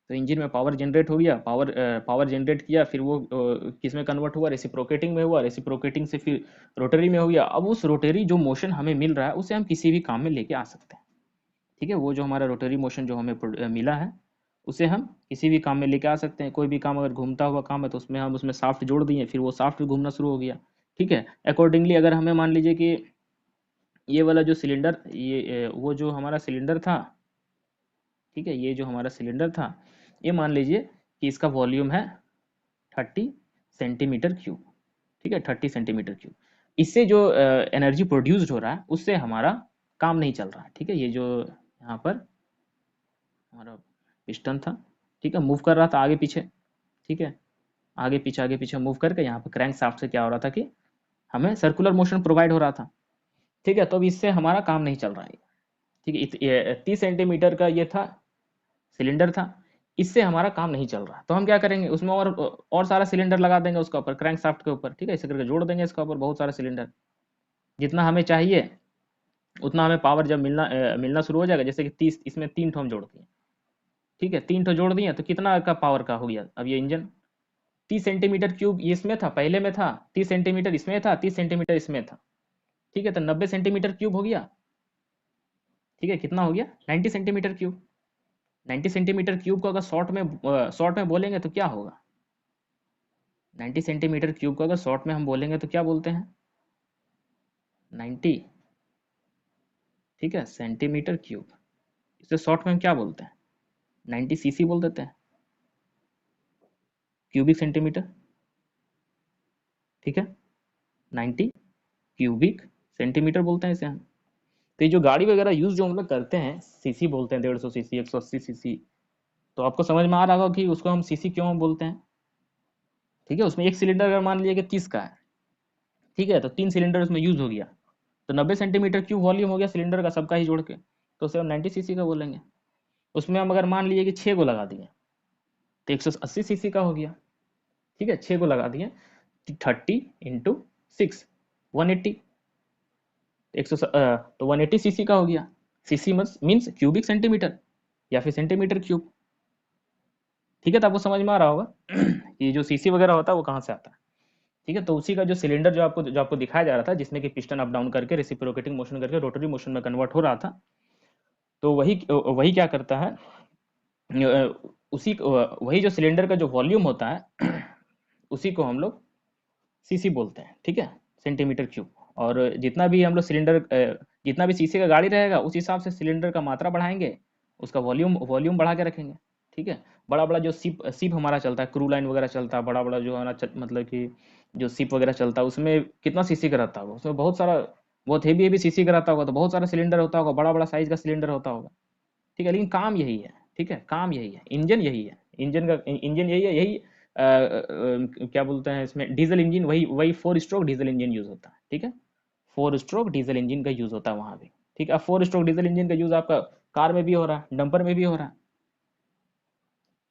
तो इंजन में पावर जनरेट हो गया, पावर जनरेट किया, फिर वो किस में कन्वर्ट हुआ, रेसिप्रोकेटिंग में हुआ, रेसिप्रोकेटिंग से फिर रोटरी में हो गया। अब उस रोटरी जो मोशन हमें मिल रहा है उसे हम किसी भी काम में लेके आ सकते हैं, ठीक है। वो जो हमारा रोटरी मोशन जो हमें मिला है, उसे हम किसी भी काम में लेके आ सकते हैं। कोई भी काम अगर घूमता हुआ काम है तो उसमें हम उसमें साफ्ट जोड़ दिए, फिर वो साफ्ट घूमना शुरू हो गया, ठीक है। अकॉर्डिंगली अगर हमें मान लीजिए कि ये वाला जो सिलेंडर, वो जो हमारा सिलेंडर था, ठीक है, ये जो हमारा सिलेंडर था, ये मान लीजिए कि इसका वॉल्यूम है 30 सेंटीमीटर क्यूब, ठीक है, 30 सेंटीमीटर क्यूब। इससे जो एनर्जी प्रोड्यूस्ड हो रहा है उससे हमारा काम नहीं चल रहा है, ठीक है। ये जो यहाँ पर हमारा पिस्टन था, ठीक है, मूव कर रहा था आगे पीछे, ठीक है, आगे पीछे मूव करके यहाँ पर क्रैंक शाफ्ट से क्या हो रहा था कि हमें सर्कुलर मोशन प्रोवाइड हो रहा था, ठीक है। तो अब इससे हमारा काम नहीं चल रहा है, ठीक है। 30 सेंटीमीटर का ये था, सिलेंडर था, इससे हमारा काम नहीं चल रहा। तो हम क्या करेंगे, उसमें और सारा सिलेंडर लगा देंगे उसके ऊपर, क्रैंक शाफ्ट के ऊपर, ठीक है, इसे करके जोड़ देंगे इसके ऊपर बहुत सारा सिलेंडर, जितना हमें चाहिए उतना हमें पावर जब मिलना शुरू हो जाएगा। जैसे कि 30, इसमें 3 ठो हम जोड़ दिए, ठीक है, 3 ठो जोड़ दिए, तो कितना का पावर का हो गया अब ये इंजन, 30 सेंटीमीटर क्यूब ये इसमें था, पहले में था 30 सेंटीमीटर, इसमें था 30 सेंटीमीटर, इसमें था, ठीक है। तो 90 सेंटीमीटर क्यूब हो गया, ठीक है। कितना हो गया, 90 सेंटीमीटर क्यूब। 90 सेंटीमीटर क्यूब को अगर शॉर्ट में बोलेंगे तो क्या होगा, 90 सेंटीमीटर क्यूब को अगर शॉर्ट में हम बोलेंगे तो क्या बोलते हैं? 90, ठीक है, सेंटीमीटर क्यूब। इसे शॉर्ट में हम क्या बोलते हैं? 90 सीसी बोल देते हैं, क्यूबिक सेंटीमीटर, ठीक है। 90 क्यूबिक सेंटीमीटर बोलते हैं इसे हम। तो ये जो गाड़ी वगैरह यूज जो हम लोग करते हैं, सीसी बोलते हैं, 150 सीसी, 180 सीसी। तो आपको समझ में आ रहा होगा कि उसको हम सीसी क्यों हम बोलते हैं, ठीक है। उसमें एक सिलेंडर अगर मान लीजिए कि 30 का है, ठीक है, तो 3 सिलेंडर उसमें यूज हो गया, तो 90 सेंटीमीटर क्यूब वॉल्यूम हो गया सिलेंडर का, सबका ही जोड़ के, तो उसे हम 90 सीसी का बोलेंगे। उसमें हम अगर मान लीजिए कि 6 को लगा दिए तो 180 सीसी का हो गया, ठीक है। 6 को लगा दिए, 30 × 6, 180, तो 180 सीसी का हो गया। सीसी मीन्स क्यूबिक सेंटीमीटर या फिर सेंटीमीटर क्यूब, ठीक है। तो आपको समझ में आ रहा होगा कि जो सीसी वगैरह होता है वो कहाँ से आता है, ठीक है। तो उसी का जो सिलेंडर जो आपको दिखाया जा रहा था, जिसमें कि पिस्टन अप डाउन करके रेसिप्रोकेटिंग मोशन करके रोटरी मोशन में कन्वर्ट हो रहा था, तो वही वही क्या करता है, वही जो सिलेंडर का जो वॉल्यूम होता है उसी को हम लोग सीसी बोलते हैं, ठीक है, सेंटीमीटर क्यूब। और जितना भी सीसी का गाड़ी रहेगा उस हिसाब से सिलेंडर का मात्रा बढ़ाएंगे, उसका वॉल्यूम वॉल्यूम बढ़ा के रखेंगे, ठीक है। बड़ा बड़ा जो सिप सिप हमारा चलता है, क्रू लाइन वगैरह चलता है, बड़ा बड़ा जो हमारा मतलब कि जो सिप वगैरह चलता है, उसमें कितना सीसी का रहता होगा? उसमें बहुत हेवी हेवी सीसी का रहता होगा, तो बहुत सारा सिलेंडर होता होगा, बड़ा बड़ा साइज का सिलेंडर होता होगा, ठीक है। लेकिन काम यही है, ठीक है, काम यही है, इंजन यही है, इंजन यही है, यही क्या बोलते हैं इसमें, डीजल इंजन, वही वही 4 स्ट्रोक डीजल इंजन यूज होता है, ठीक है। 4 स्ट्रोक डीजल इंजन का यूज होता है वहां भी, ठीक है। अब 4 स्ट्रोक डीजल इंजन का यूज आपका कार में भी हो रहा है, डंपर में भी हो रहा है,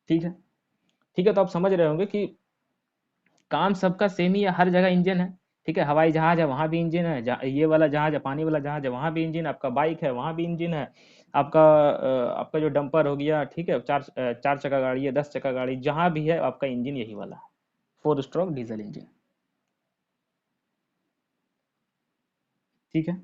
ठीक है। ठीक है, तो आप समझ रहे होंगे कि काम सबका सेम ही है, हर जगह इंजन है, ठीक है। हवाई जहाज है वहां भी इंजन है, ये वाला जहाज है, पानी वाला जहाज है, वहां भी इंजन है, आपका बाइक है वहां भी इंजन है, आपका जो डंपर हो गया, ठीक है, चार चक्का गाड़ी है, 10 चक्का गाड़ी, जहां भी है आपका इंजन यही वाला है, 4 स्ट्रोक डीजल इंजन, ठीक है।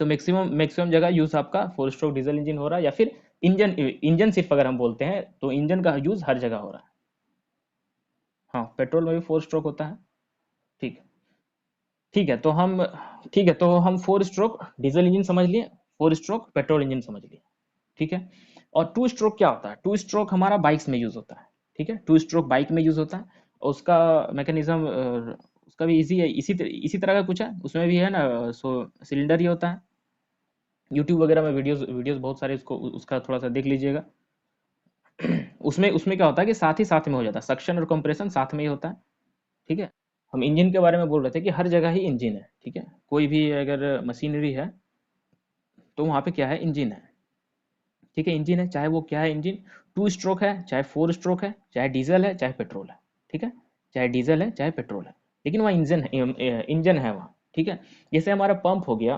तो मैक्सिमम मैक्सिमम जगह यूज आपका 4 स्ट्रोक डीजल इंजन हो रहा है, या फिर इंजन इंजन सिर्फ अगर हम बोलते हैं तो इंजन का यूज हर जगह हो रहा है। हाँ, पेट्रोल में भी 4 स्ट्रोक होता है, ठीक है। ठीक है तो हम ठीक है तो हम 4 स्ट्रोक डीजल इंजन समझ लिए, 4 स्ट्रोक पेट्रोल इंजन समझ लिए, ठीक है। और 2 स्ट्रोक क्या होता है? 2 स्ट्रोक हमारा बाइक्स में यूज होता है, ठीक है। 2 स्ट्रोक बाइक में यूज होता है, और उसका मैकेनिज्म उसका भी इजी है, इसी तरह का कुछ है, उसमें भी है ना, सिलेंडर ही होता है। यूट्यूब वगैरह में वीडियोस वीडियोस बहुत सारे उसको उसका थोड़ा सा देख लीजिएगा। उसमें उसमें क्या होता है कि साथ ही साथ में हो जाता है, सक्शन और कंप्रेशन साथ में ही होता है, ठीक है। हम इंजन के बारे में बोल रहे थे कि हर जगह ही इंजन है, ठीक है। कोई भी अगर मशीनरी है तो वहाँ पे क्या है, इंजन है, ठीक है। इंजन है, चाहे वो क्या है इंजन, 2 स्ट्रोक है, चाहे 4 स्ट्रोक है, चाहे डीजल है, चाहे पेट्रोल है, ठीक है। चाहे डीजल है, चाहे पेट्रोल है, लेकिन वहाँ इंजन है वहाँ, ठीक है। जैसे हमारा पंप हो गया,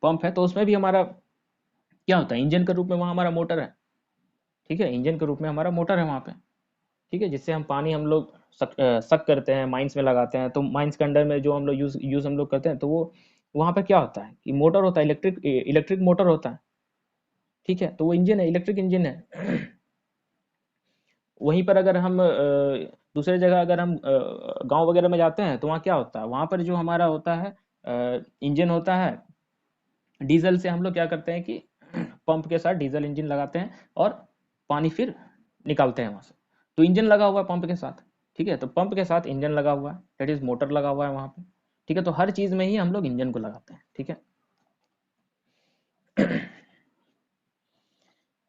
पंप है तो उसमें भी हमारा क्या होता है, इंजन के रूप में वहाँ हमारा मोटर है, ठीक है। इंजन के रूप में हमारा मोटर है वहाँ पे, ठीक है। जिससे हम पानी हम लोग सक करते हैं, माइंस में लगाते हैं, तो माइंस के अंडर में जो हम लोग यूज हम लोग करते हैं, तो वो वहाँ पे क्या होता है कि मोटर होता है, इलेक्ट्रिक इलेक्ट्रिक मोटर होता है, ठीक है। तो वो इंजन है, इलेक्ट्रिक इंजन है। वहीं पर अगर हम दूसरे जगह अगर हम गांव वगैरह में जाते हैं तो वहाँ क्या होता है, वहाँ पर जो हमारा होता है इंजन होता है, डीजल से हम लोग क्या करते हैं कि पंप के साथ डीजल इंजन लगाते हैं और पानी फिर निकालते हैं वहाँ से। तो इंजन लगा हुआ है पंप के साथ, ठीक है। तो पंप के साथ इंजन लगा हुआ है, दैट इज मोटर लगा हुआ है वहाँ पे, ठीक है। तो हर चीज़ में ही हम लोग इंजन को लगाते हैं, ठीक है।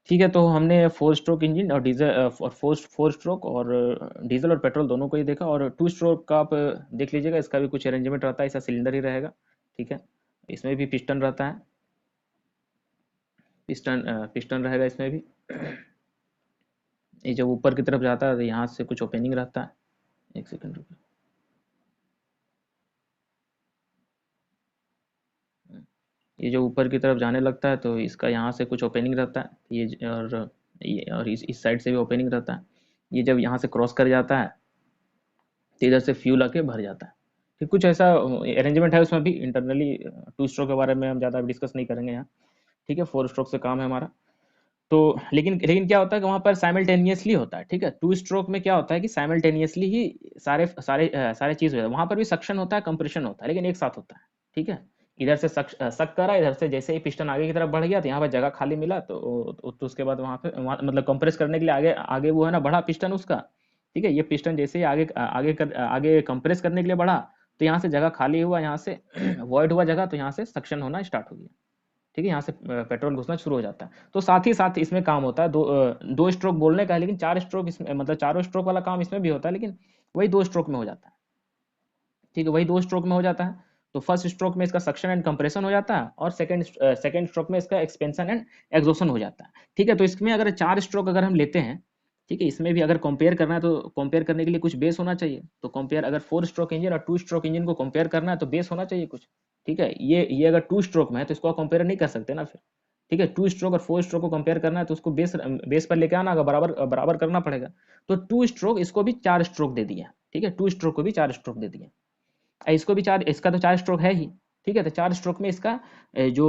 ठीक है, तो हमने 4 स्ट्रोक इंजन और डीजल और फोर स्ट्रोक और डीजल और पेट्रोल दोनों को ही देखा। और 2 स्ट्रोक का आप देख लीजिएगा, इसका भी कुछ अरेंजमेंट रहता है, इसका सिलेंडर ही रहेगा, ठीक है। इसमें भी पिस्टन रहता है, पिस्टन रहेगा इसमें भी। ये जब ऊपर की तरफ जाता है तो यहाँ से कुछ ओपनिंग रहता है, एक सेकंड रुकिए। ये जो ऊपर की तरफ जाने लगता है तो इसका यहाँ से कुछ ओपनिंग रहता है, और इस साइड से भी ओपनिंग रहता है। ये जब यहाँ से क्रॉस कर जाता है तो इधर से फ्यूल आके भर जाता है, फिर कुछ ऐसा अरेंजमेंट है उसमें भी इंटरनली। 2 स्ट्रोक के बारे में हम ज़्यादा डिस्कस नहीं करेंगे यहाँ, ठीक है। 4 स्ट्रोक से काम है हमारा। तो लेकिन क्या होता है कि वहाँ पर साइमल्टेनियसली होता है, ठीक है। टू स्ट्रोक में क्या होता है कि साइमल्टेनियसली ही सारे चीज़ हो जाता है। वहाँ पर भी सक्शन होता है, कंप्रेशन होता है, लेकिन एक साथ होता है, ठीक है। इधर से सक करा, इधर से जैसे ही पिस्टन आगे की तरफ बढ़ गया तो यहाँ पर जगह खाली मिला, तो उसके बाद वहाँ मतलब कंप्रेस करने के लिए आगे आगे वो है ना बढ़ा पिस्टन उसका, ठीक है। ये पिस्टन जैसे ही आगे कंप्रेस करने के लिए बढ़ा, तो यहाँ से जगह खाली हुआ, यहाँ से वॉइड हुआ जगह, तो यहाँ से सक्शन होना स्टार्ट हो गया, ठीक है। यहाँ से पेट्रोल घुसना शुरू हो जाता है। तो साथ ही साथ इसमें काम होता है दो स्ट्रोक बोलने का है, लेकिन चार स्ट्रोक इसमें मतलब चारों स्ट्रोक वाला काम इसमें भी होता है, लेकिन वही दो स्ट्रोक में हो जाता है, ठीक है। वही दो स्ट्रोक में हो जाता है। तो फर्स्ट स्ट्रोक में इसका सक्शन एंड कंप्रेशन हो जाता है, और सेकंड स्ट्रोक में इसका एक्सपेंशन एंड एग्जॉशन हो जाता है, ठीक है। तो इसमें अगर चार स्ट्रोक अगर हम लेते हैं, ठीक है, इसमें भी अगर कंपेयर करना है तो कंपेयर करने के लिए कुछ बेस होना चाहिए। तो कंपेयर अगर फोर स्ट्रोक इंजन और टू स्ट्रोक इंजन को कंपेयर करना है तो बेस होना चाहिए कुछ, ठीक है। ये अगर टू स्ट्रोक में है तो इसको कंपेयर नहीं कर सकते ना फिर, ठीक है। टू स्ट्रोक और फोर स्ट्रोक को कंपेयर करना है तो उसको बेस बेस पर लेके आना होगा, बराबर बराबर करना पड़ेगा। तो टू स्ट्रोक इसको भी चार स्ट्रोक दे दिया, ठीक है। टू स्ट्रोक को भी चार स्ट्रोक दे दिया, इसको भी चार, इसका तो चार स्ट्रोक है ही, ठीक है। तो चार स्ट्रोक में इसका जो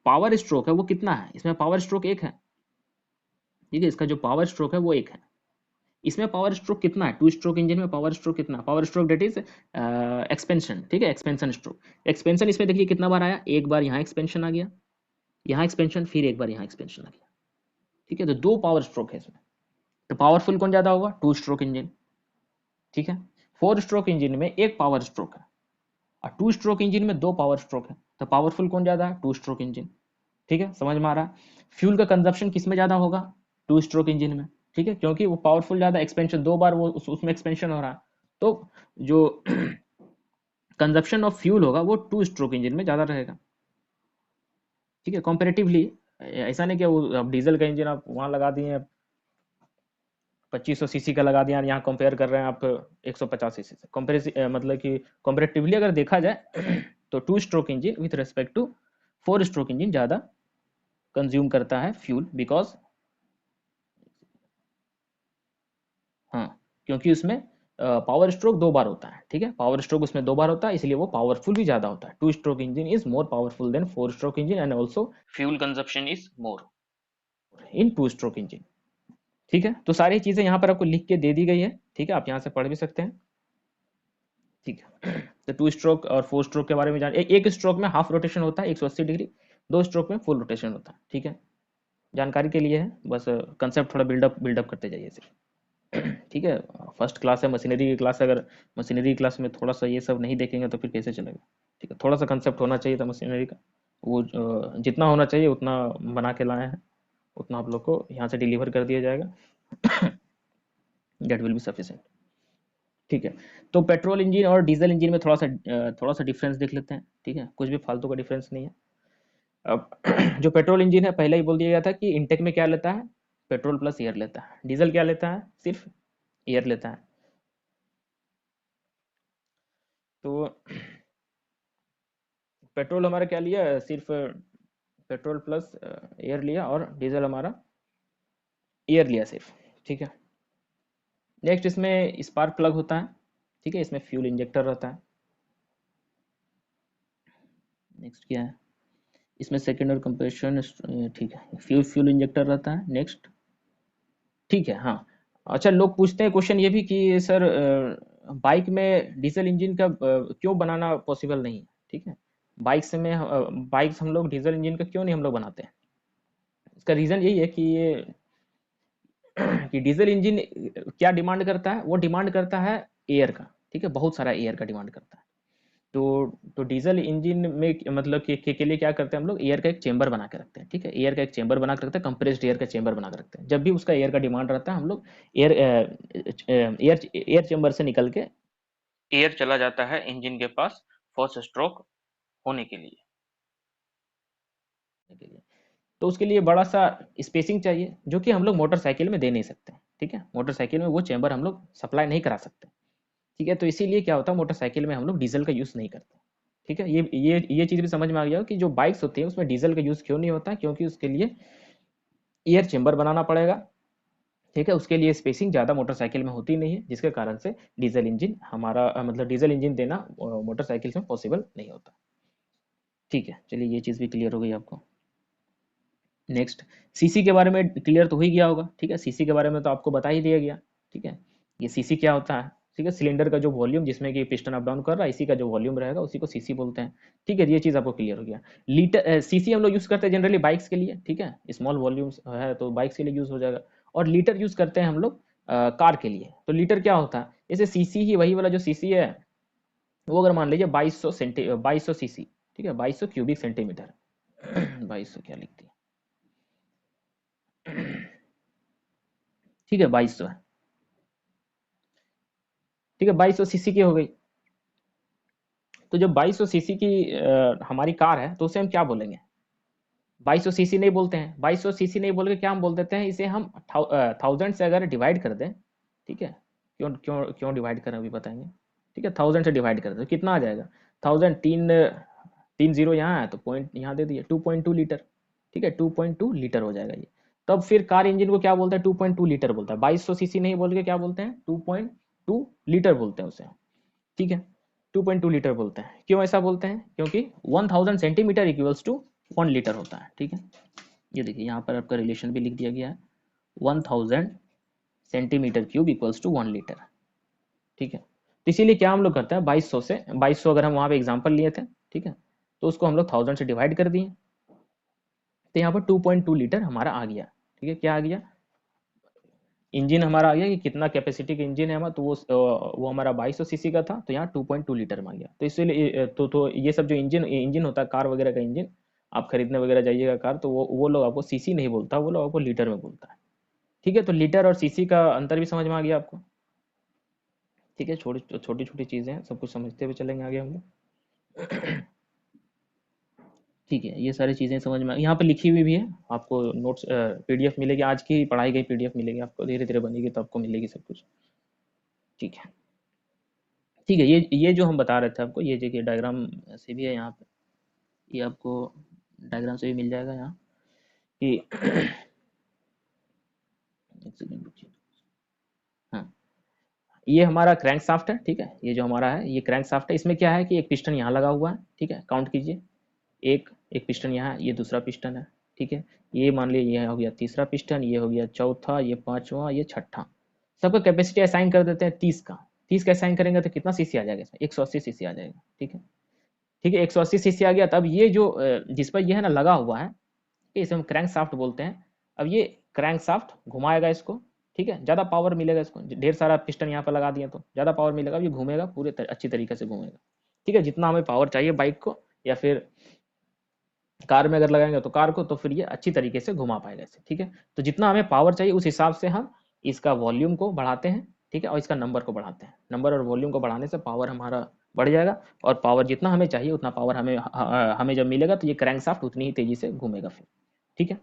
पावर स्ट्रोक है वो कितना है, इसमें पावर स्ट्रोक एक है, ठीक है। इसका जो पावर स्ट्रोक है वो एक है। इसमें पावर स्ट्रोक कितना है, टू स्ट्रोक इंजन में पावर स्ट्रोक कितना, power stroke that is expansion, ठीक है, एक्सपेंशन स्ट्रोक। एक्सपेंशन इसमें देखिए कितना बार आया, एक बार यहाँ एक्सपेंशन आ गया, यहाँ एक्सपेंशन, फिर एक बार यहाँ एक्सपेंशन आ गया, ठीक है। तो दो पावर स्ट्रोक है इसमें। तो पावरफुल कौन ज्यादा होगा, टू स्ट्रोक इंजन, ठीक है। फोर स्ट्रोक इंजन में एक पावर स्ट्रोक है, और टू स्ट्रोक इंजन में दो पावर स्ट्रोक है। तो पावरफुल कौन ज्यादा है, टू स्ट्रोक इंजन, ठीक है। समझ में आ रहा है। फ्यूल का कंजप्शन किस में ज्यादा होगा, टू स्ट्रोक इंजन में, ठीक है, क्योंकि वो पावरफुल ज्यादा, एक्सपेंशन दो बार वो उसमें एक्सपेंशन हो रहा है। तो जो कंजप्शन ऑफ फ्यूल होगा वो टू स्ट्रोक इंजन में ज्यादा रहेगा, ठीक है, कंपेरेटिवली। ऐसा नहीं कि वो अब डीजल का इंजन आप वहां लगा दिए 2500 सीसी का लगा दिया, यहाँ कंपेयर कर रहे हैं आप 150 सीसी से, कंपेरेटिव मतलब कि कंपेरेटिवली अगर देखा जाए तो two stroke engine with respect to four stroke engine ज़्यादा कंज्यूम करता है फ्यूल, बिकॉज हाँ, क्योंकि उसमें पावर स्ट्रोक दो बार होता है, ठीक है। पावर स्ट्रोक उसमें दो बार होता है, इसलिए वो पावरफुल भी ज़्यादा होता है। Two stroke engine is more powerful than four stroke engine, and also fuel consumption is more in to stroke engine, ठीक है। तो सारी चीज़ें यहाँ पर आपको लिख के दे दी गई है, ठीक है, आप यहाँ से पढ़ भी सकते हैं, ठीक है। तो टू स्ट्रोक और फोर स्ट्रोक के बारे में जान, एक स्ट्रोक में हाफ रोटेशन होता है 180 डिग्री, दो स्ट्रोक में फुल रोटेशन होता है, ठीक है। जानकारी के लिए है, बस कंसेप्ट थोड़ा बिल्डअप करते जाइए सिर्फ, ठीक है। फर्स्ट क्लास है, मशीनरी की क्लास है, अगर मशीनरी की क्लास में थोड़ा सा ये सब नहीं देखेंगे तो फिर कैसे चलेगा, ठीक है। थोड़ा सा कंसेप्ट होना चाहिए था मशीनरी का, वो जितना होना चाहिए उतना बना के लाए हैं, उतना आप लोग को यहाँ से डिलीवर कर दिया जाएगा, दैट विल बी सफिशिएंट, ठीक है। तो पेट्रोल इंजन और डीजल इंजन में थोड़ा सा डिफरेंस देख लेते हैं, ठीक है, कुछ भी फालतू का डिफरेंस नहीं है। अब जो पेट्रोल इंजन है, पहले ही बोल दिया गया था कि इनटेक में क्या लेता है, पेट्रोल प्लस एयर लेता है। डीजल क्या लेता है, सिर्फ एयर लेता है। तो पेट्रोल हमारा क्या लिया, सिर्फ पेट्रोल प्लस एयर लिया, और डीजल हमारा एयर लिया सिर्फ, ठीक है। नेक्स्ट इसमें स्पार्क प्लग होता है, ठीक है, इसमें फ्यूल इंजेक्टर रहता है। नेक्स्ट क्या है, इसमें सेकेंड और कंप्रेशन, ठीक है, फ्यूल फ्यूल इंजेक्टर रहता है। नेक्स्ट, ठीक है, हाँ। अच्छा, लोग पूछते हैं क्वेश्चन ये भी कि सर बाइक में डीजल इंजन का क्यों बनाना पॉसिबल नहीं है, ठीक है। बाइक्स हम लोग डीजल इंजन का क्यों नहीं हम लोग बनाते हैं। इसका रीज़न यही है कि ये कि डीजल इंजन क्या डिमांड करता है, वो डिमांड करता है एयर का, ठीक है, बहुत सारा एयर का डिमांड करता है। तो डीजल इंजन में मतलब के लिए क्या करते हैं हम लोग, एयर का एक चेंबर बना के रखते हैं, ठीक है। एयर का एक चेंबर बना के रखते हैं, कंप्रेस्ड एयर का चेंबर बना के रखते हैं। जब भी उसका एयर का डिमांड रहता है, हम लोग एयर एयर चेंबर से निकल के एयर चला जाता है इंजन के पास फर्स्ट स्ट्रोक होने के लिए। तो उसके लिए बड़ा सा स्पेसिंग चाहिए, जो कि हम लोग मोटरसाइकिल में दे नहीं सकते, ठीक है। मोटरसाइकिल में वो चेंबर हम लोग सप्लाई नहीं करा सकते, ठीक है। तो इसीलिए क्या होता है, मोटरसाइकिल में हम लोग डीजल का यूज़ नहीं करते, ठीक है। ये चीज़ भी समझ में आ गया हो कि जो बाइक्स होती है उसमें डीजल का यूज़ क्यों नहीं होता, क्योंकि उसके लिए एयर चेंबर बनाना पड़ेगा, ठीक है। उसके लिए स्पेसिंग ज़्यादा मोटरसाइकिल में होती नहीं है, जिसके कारण से डीजल इंजन हमारा मतलब डीजल इंजन देना मोटरसाइकिल में पॉसिबल नहीं होता, ठीक है। चलिए, ये चीज़ भी क्लियर हो गई आपको। नेक्स्ट, सीसी के बारे में क्लियर तो हो ही गया होगा, ठीक है, सीसी के बारे में तो आपको बता ही दिया गया, ठीक है। ये सीसी क्या होता है, ठीक है, सिलेंडर का जो वॉल्यूम जिसमें कि पिस्टन अप डाउन कर रहा है, इसी का जो वॉल्यूम रहेगा उसी को सीसी बोलते हैं, ठीक है। ये चीज़ आपको क्लियर हो गया। लीटर, सीसी हम लोग यूज़ करते हैं जनरली बाइक्स के लिए, ठीक है, स्मॉल वॉल्यूम्स है तो बाइक्स के लिए यूज़ हो जाएगा। और लीटर यूज़ करते हैं हम लोग कार के लिए। तो लीटर क्या होता है, जैसे सीसी ही वही वाला जो सीसी है, वो अगर मान लीजिए 2200 सीसी, ठीक है, 2200 क्यूबिक सेंटीमीटर 2200 क्या लिखती है, ठीक है, 2200 है, ठीक है, 2200 सीसी की हो गई। तो जब 2200 सीसी की हमारी कार है तो उसे हम क्या बोलेंगे, 2200 सीसी नहीं बोलते हैं, 2200 सीसी नहीं बोल के क्या हम बोल देते हैं, इसे हम 1000 से अगर डिवाइड कर दें, ठीक है, क्यों क्यों क्यों डिवाइड करें अभी बताएंगे, ठीक है, 1000 से डिवाइड कर दें तो कितना आ जाएगा, 1000, तीन तीन जीरो यहाँ है तो पॉइंट यहाँ दे दिए, 2.2 लीटर, ठीक है, 2.2 लीटर हो जाएगा ये। तब फिर कार इंजन को क्या बोलते हैं, 2.2 लीटर बोलता है, 2200 सीसी नहीं बोल के क्या बोलते हैं, 2.2 लीटर बोलते हैं उसे, ठीक है, 2.2 लीटर बोलते हैं। क्यों ऐसा बोलते हैं, क्योंकि 1000 सेंटीमीटर इक्वल्स टू 1 लीटर होता है, ठीक है। ये देखिए यहाँ पर आपका रिलेशन भी लिख दिया गया है, 1000 centimetre cube equals to 1 litre, ठीक है। तो इसीलिए क्या हम लोग करते हैं, 2200 से 2200 अगर हम वहाँ पे एग्जाम्पल लिए थे, ठीक है, तो उसको हम लोग 1000 से डिवाइड कर दिए, तो यहाँ पर 2.2 लीटर हमारा आ गया, ठीक है, क्या आ गया, इंजन हमारा आ गया कि कितना कैपेसिटी का इंजन है हमारा, तो वो हमारा 2200 सीसी का था, तो यहाँ 2.2 लीटर में आ गया। तो इसीलिए तो ये सब जो इंजन इंजन होता है कार वगैरह का इंजन, आप खरीदने वगैरह जाइएगा कार, तो वो लोग आपको सीसी नहीं बोलता, वो लोग आपको लीटर में बोलता है, ठीक है। तो लीटर और सीसी का अंतर भी समझ में आ गया आपको, ठीक है। छोटी छोटी छोटी चीज़ें हैं, सब कुछ समझते हुए चलेंगे आगे हम लोग, ठीक है। ये सारी चीज़ें समझ में यहाँ पे लिखी हुई भी है, आपको नोट्स पीडीएफ मिलेगी, आज की पढ़ाई गई पीडीएफ मिलेगी आपको, धीरे धीरे बनेगी तो आपको मिलेगी सब कुछ, ठीक है, ठीक है। ये जो हम बता रहे थे आपको, ये देखिए डायग्राम से भी है यहाँ पे, ये आपको डायग्राम से भी मिल जाएगा यहाँ कि एक सेकंड रुकिए, हाँ, ये हमारा क्रैंक शाफ्ट है, ठीक है, ये जो हमारा है ये क्रैंक शाफ्ट है, इसमें क्या है कि एक पिस्टन यहाँ लगा हुआ है, ठीक है, काउंट कीजिए, एक एक पिस्टन यहाँ है, ये दूसरा पिस्टन है, ठीक है, ये मान लीजिए ये हो गया तीसरा पिस्टन, ये हो गया चौथा, ये पांचवा, ये छठा। सबका कैपेसिटी असाइन कर देते हैं 30 का, 30 का असाइन करेंगे तो कितना सीसी आ जाएगा इसमें, 180 सीसी आ जाएगा, ठीक है, ठीक है, 180 सीसी आ गया। तब ये जो जिस पर ये है ना लगा हुआ है, इसे हम क्रैंक शाफ्ट बोलते हैं। अब ये क्रैंक शाफ्ट घुमाएगा इसको, ठीक है, ज़्यादा पावर मिलेगा इसको, ढेर सारा पिस्टन यहाँ पर लगा दिए तो ज़्यादा पावर मिलेगा, अब ये घूमेगा अच्छी तरीके से घूमेगा, ठीक है, जितना हमें पावर चाहिए बाइक को या फिर कार में अगर लगाएंगे तो कार को, तो फिर ये अच्छी तरीके से घुमा पाएगा इसे, ठीक है। तो जितना हमें पावर चाहिए उस हिसाब से हम इसका वॉल्यूम को बढ़ाते हैं, ठीक है, और इसका नंबर को बढ़ाते हैं, नंबर और वॉल्यूम को बढ़ाने से पावर हमारा बढ़ जाएगा, और पावर जितना हमें चाहिए उतना पावर हमें जब मिलेगा तो ये क्रैंकशाफ्ट उतनी ही तेजी से घूमेगा फिर, ठीक है।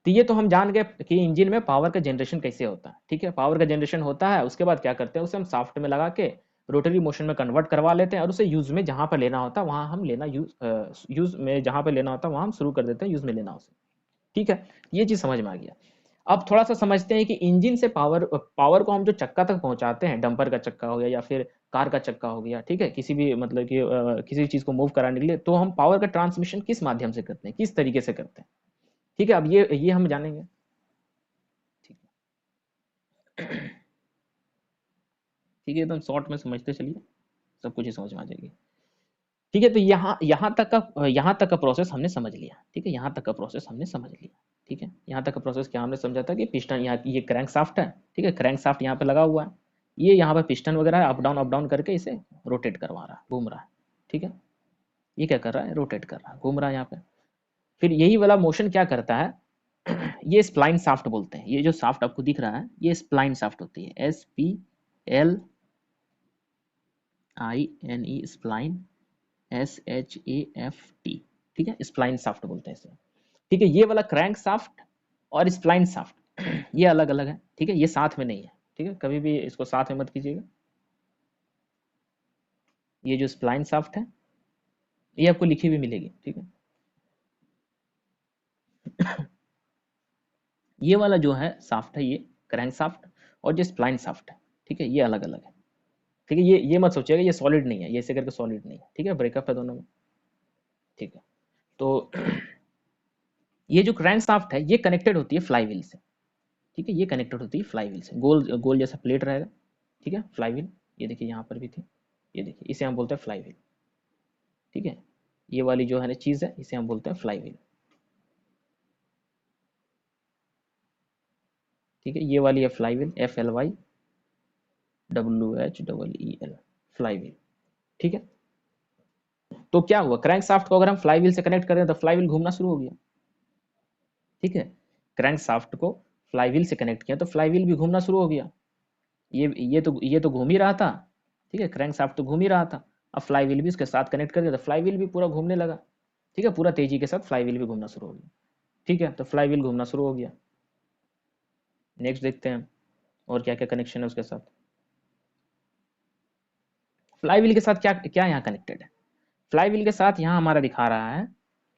तो ये तो हम जान गए कि इंजन में पावर का जनरेशन कैसे होता है, ठीक है, पावर का जनरेशन होता है, उसके बाद क्या करते हैं उसे हम शाफ्ट में लगा के रोटरी मोशन में कन्वर्ट करवा लेते हैं, और उसे यूज में जहां पर लेना होता है वहां हम लेना यूज में जहां पर लेना होता है वहां हम शुरू कर देते हैं यूज में लेना उसे, ठीक है। ये चीज समझ में आ गया। अब थोड़ा सा समझते हैं कि इंजन से पावर पावर को हम जो चक्का तक पहुंचाते हैं, डंपर का चक्का हो गया या फिर कार का चक्का हो गया, ठीक है, किसी भी मतलब कि किसी चीज को मूव कराने के लिए, तो हम पावर का ट्रांसमिशन किस माध्यम से करते हैं, किस तरीके से करते हैं, ठीक है। अब ये हम जानेंगे, ठीक ठीक है, एकदम शॉर्ट में समझते चलिए, सब कुछ ही समझ में आ जाएगी, ठीक है। तो यहाँ तक का प्रोसेस हमने समझ लिया, ठीक है, यहाँ तक का प्रोसेस हमने समझ लिया, ठीक है। यहाँ तक का प्रोसेस क्या हमने समझा था कि पिस्टन यहाँ, ये क्रैंक शाफ्ट है, ठीक है, क्रैंक शाफ्ट यहाँ पे लगा हुआ है, ये यहाँ पे पिस्टन वगैरह है, अप डाउन करके इसे रोटेट करवा रहा है, घूम रहा है, ठीक है, ये क्या कर रहा है, रोटेट कर रहा है, घूम रहा है यहाँ पे। फिर यही वाला मोशन क्या करता है, ये स्प्लाइन शाफ्ट बोलते हैं, ये जो शाफ्ट आपको दिख रहा है ये स्प्लाइन शाफ्ट होती है, SPLINE, स्प्लाइन, SHAFT, ठीक है, स्प्लाइन शाफ्ट बोलते हैं इसे, ठीक है। ये वाला क्रैंक शाफ्ट और स्प्लाइन शाफ्ट ये अलग अलग है, ठीक है, ये साथ में नहीं है, ठीक है, कभी भी इसको साथ में मत कीजिएगा। ये जो स्प्लाइन शाफ्ट है ये आपको लिखी हुई मिलेगी, ठीक है, ये वाला जो है शाफ्ट है ये क्रैंक शाफ्ट, और जो स्प्लाइन शाफ्ट है, ठीक है, ये अलग अलग है, ठीक है। ये मत सोचिएगा ये सॉलिड नहीं है, ये ऐसे करके सॉलिड नहीं है, ठीक है, ब्रेकअप है दोनों में, ठीक है। तो ये जो क्रैंक शाफ्ट है ये कनेक्टेड होती है फ्लाईव्हील से। ठीक है, ये कनेक्टेड होती है फ्लाईव्हील से, गोल गोल जैसा प्लेट रहेगा। ठीक है, फ्लाईव्हील, ये देखिए यहाँ पर भी थी, ये देखिए इसे हम बोलते हैं फ्लाईव्हील। ठीक है, ये वाली जो है ना चीज़ है इसे हम बोलते हैं फ्लाईव्हील। ठीक है, ये वाली है फ्लाईव्हील, FLYWHEEL, फ्लाईव्हील। ठीक है, तो क्या हुआ, क्रैंक शाफ्ट को अगर हम फ्लाईव्हील से कनेक्ट करें तो फ्लाईव्हील घूमना शुरू हो गया। ठीक है, क्रैंक शाफ्ट को फ्लाईव्हील से कनेक्ट किया तो फ्लाईव्हील भी घूमना शुरू हो गया। ये तो घूम ही रहा था। ठीक है, क्रैंक शाफ्ट तो घूम ही रहा था। अब फ्लाईव्हील भी उसके साथ कनेक्ट कर दिया तो फ्लाईव्हील भी पूरा घूमने लगा। ठीक है, पूरा तेजी के साथ फ्लाईव्हील भी घूमना शुरू हो गया। ठीक है, तो फ्लाईव्हील घूमना शुरू हो गया। नेक्स्ट देखते हैं और क्या क्या कनेक्शन है उसके साथ। फ्लाईव्हील के साथ क्या क्या यहाँ कनेक्टेड है। फ्लाईव्हील के साथ यहाँ हमारा दिखा रहा है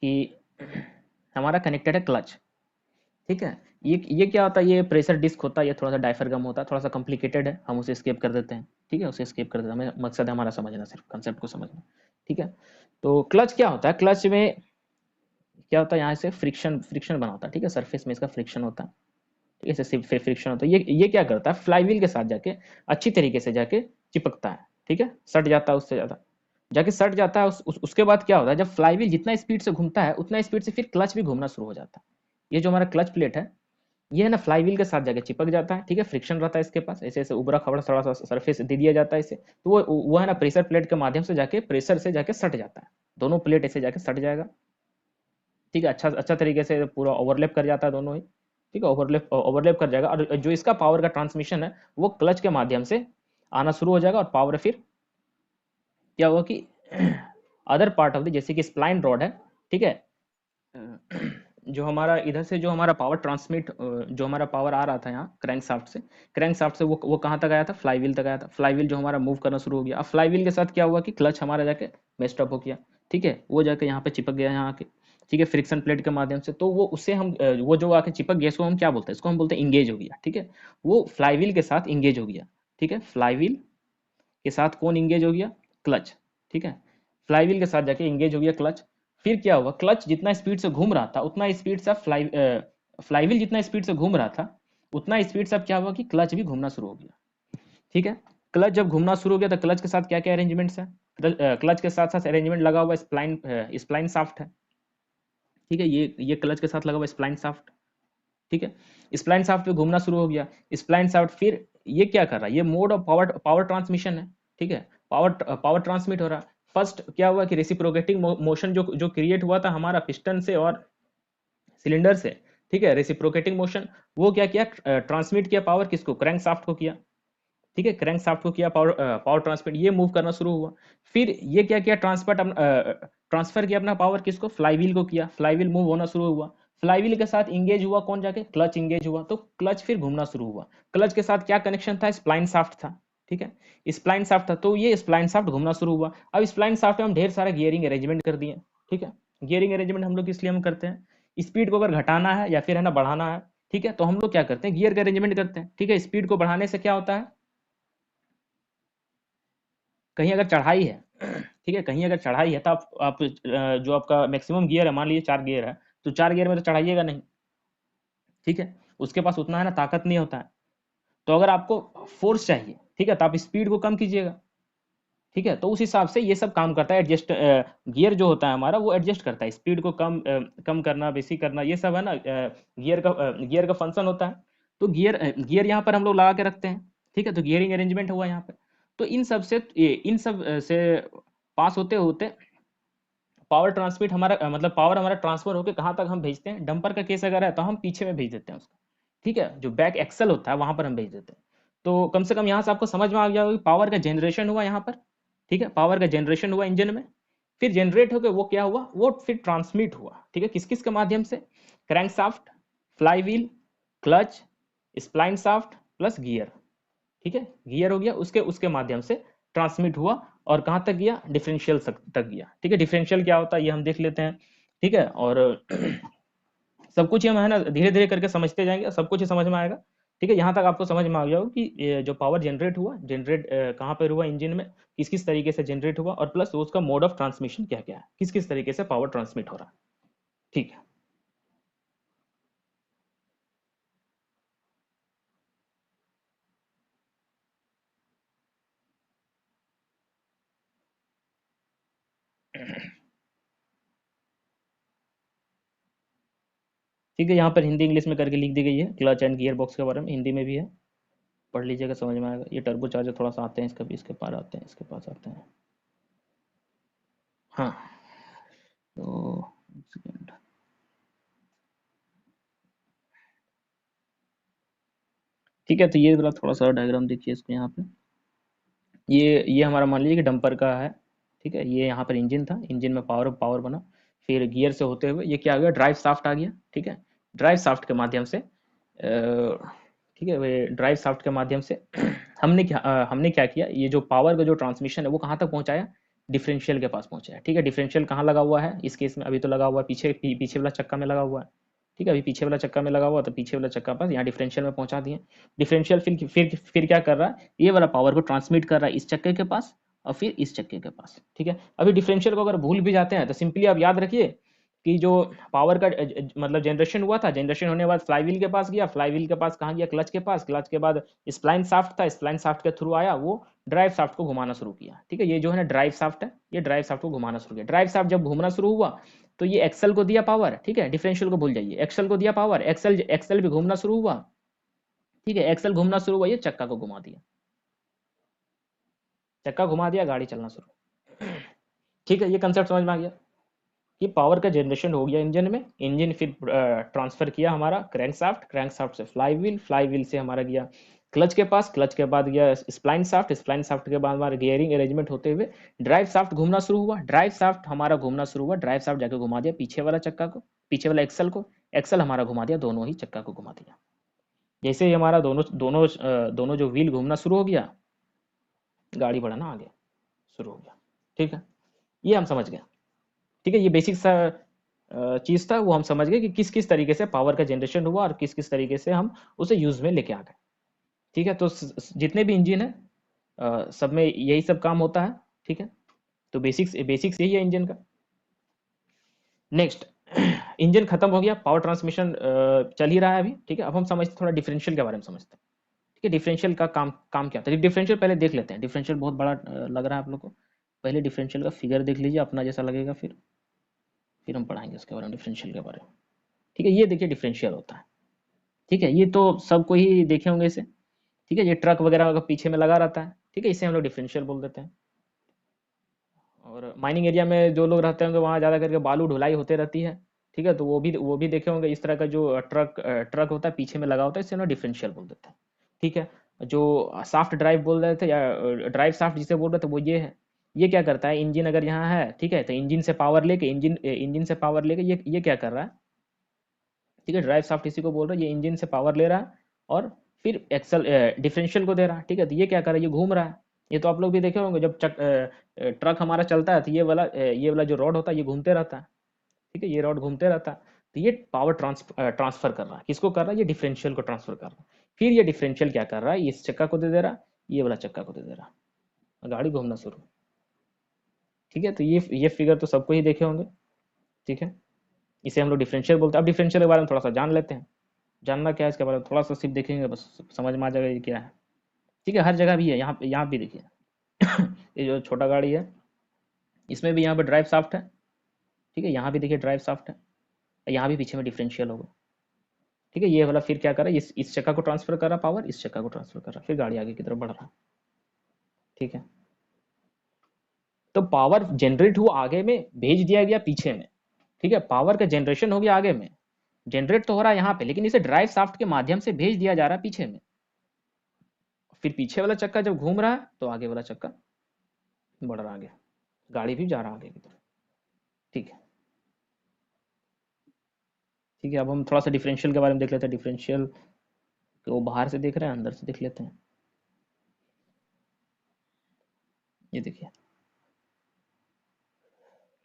कि हमारा कनेक्टेड है क्लच। ठीक है, ये क्या होता है, ये प्रेशर डिस्क होता है, ये थोड़ा सा डायफ्रागम होता है, थोड़ा सा कॉम्प्लिकेटेड है, हम उसे स्केप कर देते हैं। ठीक है, उसे स्केप कर देते हैं, हमें मकसद है हमारा समझना, सिर्फ कंसेप्ट को समझना। ठीक है, तो क्लच क्या होता है, क्लच में क्या होता है, यहाँ से फ्रिक्शन फ्रिक्शन बना होता है। ठीक है, सरफेस में इसका फ्रिक्शन होता है। ठीक है, इससे फ्रिक्शन होता है, ये क्या करता है, फ्लाईव्हील के साथ जाके अच्छी तरीके से जाके चिपकता है। ठीक है, सट जाता है, उससे ज़्यादा जाके सट जाता है। उसके बाद क्या होता है, जब फ्लाईव्हील जितना स्पीड से घूमता है उतना स्पीड से फिर क्लच भी घूमना शुरू हो जाता है। ये जो हमारा क्लच प्लेट है ये है ना फ्लाईव्हील के साथ जाके चिपक जाता है। ठीक है, फ्रिक्शन रहता है इसके पास, ऐसे ऐसे उबड़ा खबड़ा थोड़ा सा सरफेस दे दिया जाता है इसे, तो वो है ना प्रेशर प्लेट के माध्यम से जाके प्रेशर से जाके सट जाता है। दोनों प्लेट ऐसे जाके सट जाएगा। ठीक है, अच्छा अच्छा तरीके से पूरा ओवरलैप कर जाता है दोनों ही। ठीक है, ओवरलैप ओवरलैप कर जाएगा, और जो इसका पावर का ट्रांसमिशन है वो क्लच के माध्यम से आना शुरू हो जाएगा। और पावर फिर क्या होगा कि अदर पार्ट ऑफ द, जैसे कि स्प्लाइन रॉड है। ठीक है, जो हमारा इधर से जो हमारा पावर ट्रांसमिट, जो हमारा पावर आ रहा था यहाँ क्रैंक शाफ्ट से वो कहाँ तक आया था, फ्लाईव्हील तक आया था। फ्लाईव्हील जो हमारा मूव करना शुरू हो गया। अब फ्लाईव्हील के साथ क्या हुआ कि क्लच हमारा जाके मेस्टअप हो गया। ठीक है, वो जाके यहाँ पे चिपक गया यहाँ आके। ठीक है, फ्रिक्शन प्लेट के माध्यम से, तो वो उससे हम वो जो आके चिपक गया इसको हम क्या बोलते हैं, इसको हम बोलते हैं इंगेज हो गया। ठीक है, वो फ्लाईव्हील के साथ इंगेज हो गया। ठीक है, फ्लाईव्हील के साथ कौन इंगेज हो गया, क्लच। ठीक है, फ्लाईव्हील के साथ जाके इंगेज हो गया क्लच। फिर क्या हुआ, क्लच जितना स्पीड से घूम रहा था उतना स्पीड से फ्लाईव्हील जितना स्पीड से घूम रहा था उतना स्पीड से अब क्या हुआ कि क्लच भी घूमना शुरू हो गया। ठीक है, क्लच जब घूमना शुरू हो गया तो क्लच के साथ क्या क्या अरेंजमेंट्स है, क्लच के साथ साथ अरेंजमेंट लगा हुआ स्प्लाइन स्प्लाइन शाफ्ट है। ठीक है, ये क्लच के साथ लगा हुआ स्प्लाइन शाफ्ट। ठीक है, स्प्लाइन शाफ्ट पे घूमना शुरू हो गया। स्प्लाइन शाफ्ट फिर ये क्या कर रहा है, ये mode of power power transmission है। ठीक है, पावर पावर ट्रांसमिट हो रहा है। फर्स्ट क्या हुआ कि रेसिप्रोकेटिंग मोशन जो जो क्रिएट हुआ था हमारा पिस्टन से और सिलेंडर से। ठीक है, रेसिप्रोकेटिंग मोशन, वो क्या किया, ट्रांसमिट किया पावर किसको, क्रैंक शाफ्ट को किया। ठीक है, क्रैंक शाफ्ट को किया पावर पावर ट्रांसमिट, ये मूव करना शुरू हुआ। फिर ये क्या किया, ट्रांसफर किया अपना पावर किसको, फ्लाईव्हील को किया। फ्लाईव्हील मूव होना शुरू हुआ। फ्लाईव्हील के साथ इंगेज हुआ कौन, जाके क्लच इंगेज हुआ, तो क्लच फिर घूमना शुरू हुआ। क्लच के साथ क्या कनेक्शन था, स्प्लाइन शाफ्ट था। ठीक है, स्प्लाइन शाफ्ट था, तो ये स्प्लाइन शाफ्ट घूमना शुरू हुआ। अब स्प्लाइन शाफ्ट में हम ढेर सारा गियरिंग अरेंजमेंट कर दिए। ठीक है, गियरिंग अरेंजमेंट हम लोग इसलिए हम करते हैं, स्पीड को अगर घटाना है या फिर है ना बढ़ाना है। ठीक है, तो हम लोग क्या करते हैं, गियर का अरेंजमेंट करते हैं। ठीक है, स्पीड को बढ़ाने से क्या होता है, कहीं अगर चढ़ाई है ठीक है, कहीं अगर चढ़ाई है तो आप जो आपका मैक्सिमम गियर है, मान लीजिए 4 गियर है, तो 4 गियर में तो चढ़ाइएगा नहीं। ठीक है, उसके पास उतना है ना ताकत नहीं होता है। तो अगर आपको फोर्स चाहिए, ठीक है, तो आप स्पीड को कम कीजिएगा। ठीक है, तो उस हिसाब से ये सब काम करता है, एडजस्ट गियर जो होता है हमारा वो एडजस्ट करता है, स्पीड को कम करना, बेसी करना, ये सब है ना गियर का फंक्शन होता है। तो गियर यहाँ पर हम लोग लगा के रखते हैं। ठीक है, तो गियरिंग अरेंजमेंट हुआ यहाँ पे। तो इन सब से पास होते होते पावर ट्रांसमिट हमारा मतलब पावर हमारा ट्रांसफर होकर कहाँ तक हम भेजते हैं, डंपर का केस अगर है तो हम पीछे में भेज देते हैं उसको। ठीक है, जो बैक एक्सल होता है वहां पर हम भेज देते हैं। तो कम से कम यहाँ से आपको समझ में आ गया होगा कि पावर का जनरेशन हुआ यहाँ पर। ठीक है, पावर का जनरेशन हुआ इंजन में, फिर जनरेट होकर वो क्या हुआ, वो फिर ट्रांसमिट हुआ। ठीक है, किस किस के माध्यम से, crank shaft, flywheel, clutch, spline shaft plus gear. ठीक है, गियर हो गया, उसके उसके माध्यम से ट्रांसमिट हुआ। और कहाँ तक गया, डिफरेंशियल तक गया। ठीक है, डिफरेंशियल क्या होता है ये हम देख लेते हैं। ठीक है, और सब कुछ ही हम है ना धीरे धीरे करके समझते जाएंगे, सब कुछ ही समझ में आएगा। ठीक है, यहाँ तक आपको समझ में आ गया हो कि ये जो पावर जनरेट हुआ, जनरेट कहाँ पर हुआ, इंजन में, किस किस तरीके से जनरेट हुआ, और प्लस उसका मोड ऑफ ट्रांसमिशन क्या क्या है, किस किस तरीके से पावर ट्रांसमिट हो रहा है। ठीक है। ठीक है, यहाँ पर हिंदी इंग्लिश में करके लिख दी गई है, क्लच एंड गियर बॉक्स के बारे में हिंदी में भी है, पढ़ लीजिएगा, समझ में आएगा। ये टर्बो चार्जर थोड़ा सा आते हैं, इसका भी इसके पार आते हैं, इसके पास आते हैं। हाँ, तो एक सेकेंड। ठीक है, तो ये वाला थोड़ा सा डायग्राम देखिए इसको यहाँ पे। ये हमारा मान लीजिए कि डंपर का है। ठीक है, ये यहाँ पर इंजन था, इंजन में पावर पावर बना, फिर गियर से होते हुए ये क्या आ गया, ड्राइव शाफ्ट आ गया। ठीक है, ड्राइव शाफ्ट के माध्यम से ठीक है, वे ड्राइव शाफ्ट के माध्यम से हमने क्या किया, ये जो पावर का जो ट्रांसमिशन है वो कहाँ तक पहुँचाया, डिफरेंशियल के पास पहुँचाया। ठीक है, डिफरेंशियल कहाँ लगा हुआ है इस केस में, अभी तो लगा हुआ है पीछे, पीछे वाला चक्का में लगा हुआ है। ठीक है, अभी पीछे वाला चक्का में लगा हुआ, तो पीछे वाला चक्का पास यहाँ डिफरेंशियल में पहुंचा दिए। डिफरेंशियल फिर क्या कर रहा है, ये वाला पावर को ट्रांसमिट कर रहा है इस चक्के के पास और फिर इस चक्के के पास। ठीक है, अभी डिफरेंशियल को अगर भूल भी जाते हैं तो सिंपली आप याद रखिए कि जो पावर का मतलब जनरेशन हुआ था, जनरेशन होने के बाद फ्लाईव्हील के पास गया, फ्लाईव्हील के पास कहाँ गया, क्लच के पास, क्लच के बाद स्प्लाइन शाफ्ट था, स्प्लाइन शाफ्ट के थ्रू आया वो ड्राइव शाफ्ट को घुमाना शुरू किया। ठीक है, ये जो है ना ड्राइव शाफ्ट है, ये ड्राइव शाफ्ट को घुमाना शुरू किया। ड्राइव शाफ्ट जब घूमना शुरू हुआ तो ये एक्सल को दिया पावर। ठीक है, डिफरेंशियल को भूल जाइए, एक्सल को दिया पावर, एक्सल एक्सल भी घूमना शुरू हुआ। ठीक है, एक्सल घूमना शुरू हुआ, ये चक्का को घुमा दिया, चक्का घुमा दिया, गाड़ी चलना शुरू। ठीक है, ये कंसेप्ट समझ में आ गया कि पावर का जनरेशन हो गया इंजन में, इंजन फिर ट्रांसफर किया हमारा क्रैंकशाफ्ट, क्रैंकशाफ्ट से फ्लाईव्हील, फ्लाईव्हील से हमारा गया क्लच के पास, क्लच के बाद गया स्प्लाइन शाफ्ट, स्प्लाइन शाफ्ट के बाद हमारा गियरिंग अरेंजमेंट होते हुए ड्राइव शाफ्ट घूमना शुरू हुआ, ड्राइव शाफ्ट हमारा घूमना शुरू हुआ, ड्राइव शाफ्ट जाकर घुमा दिया पीछे वाला चक्का को, पीछे वाला एक्सल को, एक्सल हमारा घुमा दिया दोनों ही चक्का को घुमा दिया। जैसे ही हमारा दोनों दोनों दोनों जो व्हील घूमना शुरू हो गया, गाड़ी बढ़ाना आगे शुरू हो गया। ठीक है, ये हम समझ गए। ठीक है, ये बेसिक सा चीज था, वो हम समझ गए कि किस किस तरीके से पावर का जनरेशन हुआ और किस किस तरीके से हम उसे यूज में लेके आ गए। ठीक है, तो जितने भी इंजन है सब में यही सब काम होता है। ठीक है, तो बेसिक्स बेसिक्स यही है इंजन का। नेक्स्ट, इंजन खत्म हो गया, पावर ट्रांसमिशन चल ही रहा है अभी। ठीक है, अब हम समझते थोड़ा डिफरेंशियल के बारे में समझते हैं। ठीक है, डिफरेंशियल का काम काम क्या होता है, डिफरेंशियल पहले देख लेते हैं। डिफरेंशियल बहुत बड़ा लग रहा है आप लोग को, पहले डिफरेंशियल का फिगर देख लीजिए अपना जैसा लगेगा, फिर हम पढ़ाएंगे उसके बारे में, डिफरेंशियल के बारे में। ठीक है, ये देखिए डिफरेंशियल होता है। ठीक है, ये तो सबको ही देखे होंगे इसे। ठीक है, ये ट्रक वगैरह का पीछे में लगा रहता है। ठीक है, इसे हम लोग डिफरेंशियल बोल देते हैं। और माइनिंग एरिया में जो लोग रहते होंगे वहाँ ज़्यादा करके बालू ढुलाई होते रहती है। ठीक है, तो वो भी देखे होंगे, इस तरह का जो ट्रक होता है पीछे में लगा होता है, इसे हम लोग डिफरेंशियल बोल देते हैं। ठीक है, जो साफ्ट ड्राइव बोल रहे थे या ड्राइव साफ्ट जिसे बोल रहे थे वो ये है। ये क्या करता है, इंजन अगर यहाँ है, ठीक है, तो इंजन से पावर लेके, इंजन से पावर लेके ये क्या कर रहा है। ठीक है, ड्राइव शाफ्ट इसी को बोल रहा है, ये इंजन से पावर ले रहा है और फिर एक्सल डिफरेंशियल को दे रहा है। ठीक है, तो ये क्या कर रहा है, ये घूम रहा है। ये तो आप लोग भी देखे होंगे, जब ट्रक हमारा चलता है तो ये वाला जो रॉड होता है ये घूमते रहता है। ठीक है, ये रॉड घूमते रहता है, तो ये पावर ट्रांसफर कर रहा है, किसको कर रहा है, ये डिफरेंशियल को ट्रांसफर कर रहा है। फिर ये डिफरेंशियल क्या कर रहा है, इस चक्का को दे दे रहा है, ये वाला चक्का को दे दे रहा है, गाड़ी घूमना शुरू। ठीक है, तो ये फिगर तो सबको ही देखे होंगे। ठीक है, इसे हम लोग डिफरेंशियल बोलते हैं। अब डिफरेंशियल के बारे में थोड़ा सा जान लेते हैं। जानना क्या है इसके बारे में, थोड़ा सा सिर्फ देखेंगे बस समझ में आ जाएगा ये क्या है। ठीक है, हर जगह भी है, यहाँ भी देखिए। ये जो छोटा गाड़ी है इसमें भी यहाँ पर ड्राइव शाफ्ट है। ठीक है, यहाँ भी देखिए ड्राइव शाफ्ट है, यहाँ भी पीछे में डिफरेंशियल होगा। ठीक है, ये वाला फिर क्या कर रहा है, इस चक्का को ट्रांसफर कर रहा है पावर, इस चक्का को ट्रांसफर कर रहा है, फिर गाड़ी आगे की तरफ बढ़ रहा है। ठीक है, तो पावर जनरेट हुआ आगे में, भेज दिया गया पीछे में। ठीक है, पावर का जनरेशन हो गया आगे में, जनरेट तो हो रहा है यहाँ पे, लेकिन इसे ड्राइव शाफ्ट के माध्यम से भेज दिया जा रहा है पीछे में। फिर पीछे वाला चक्का जब घूम रहा है तो आगे वाला चक्का बढ़ रहा है आगे, गाड़ी भी जा रहा है आगे की तरफ। ठीक है। ठीक है, अब हम थोड़ा सा डिफरेंशियल के बारे में देख लेते हैं। डिफरेंशियल को बाहर से देख रहे हैं, अंदर से देख लेते हैं। ये देखिए,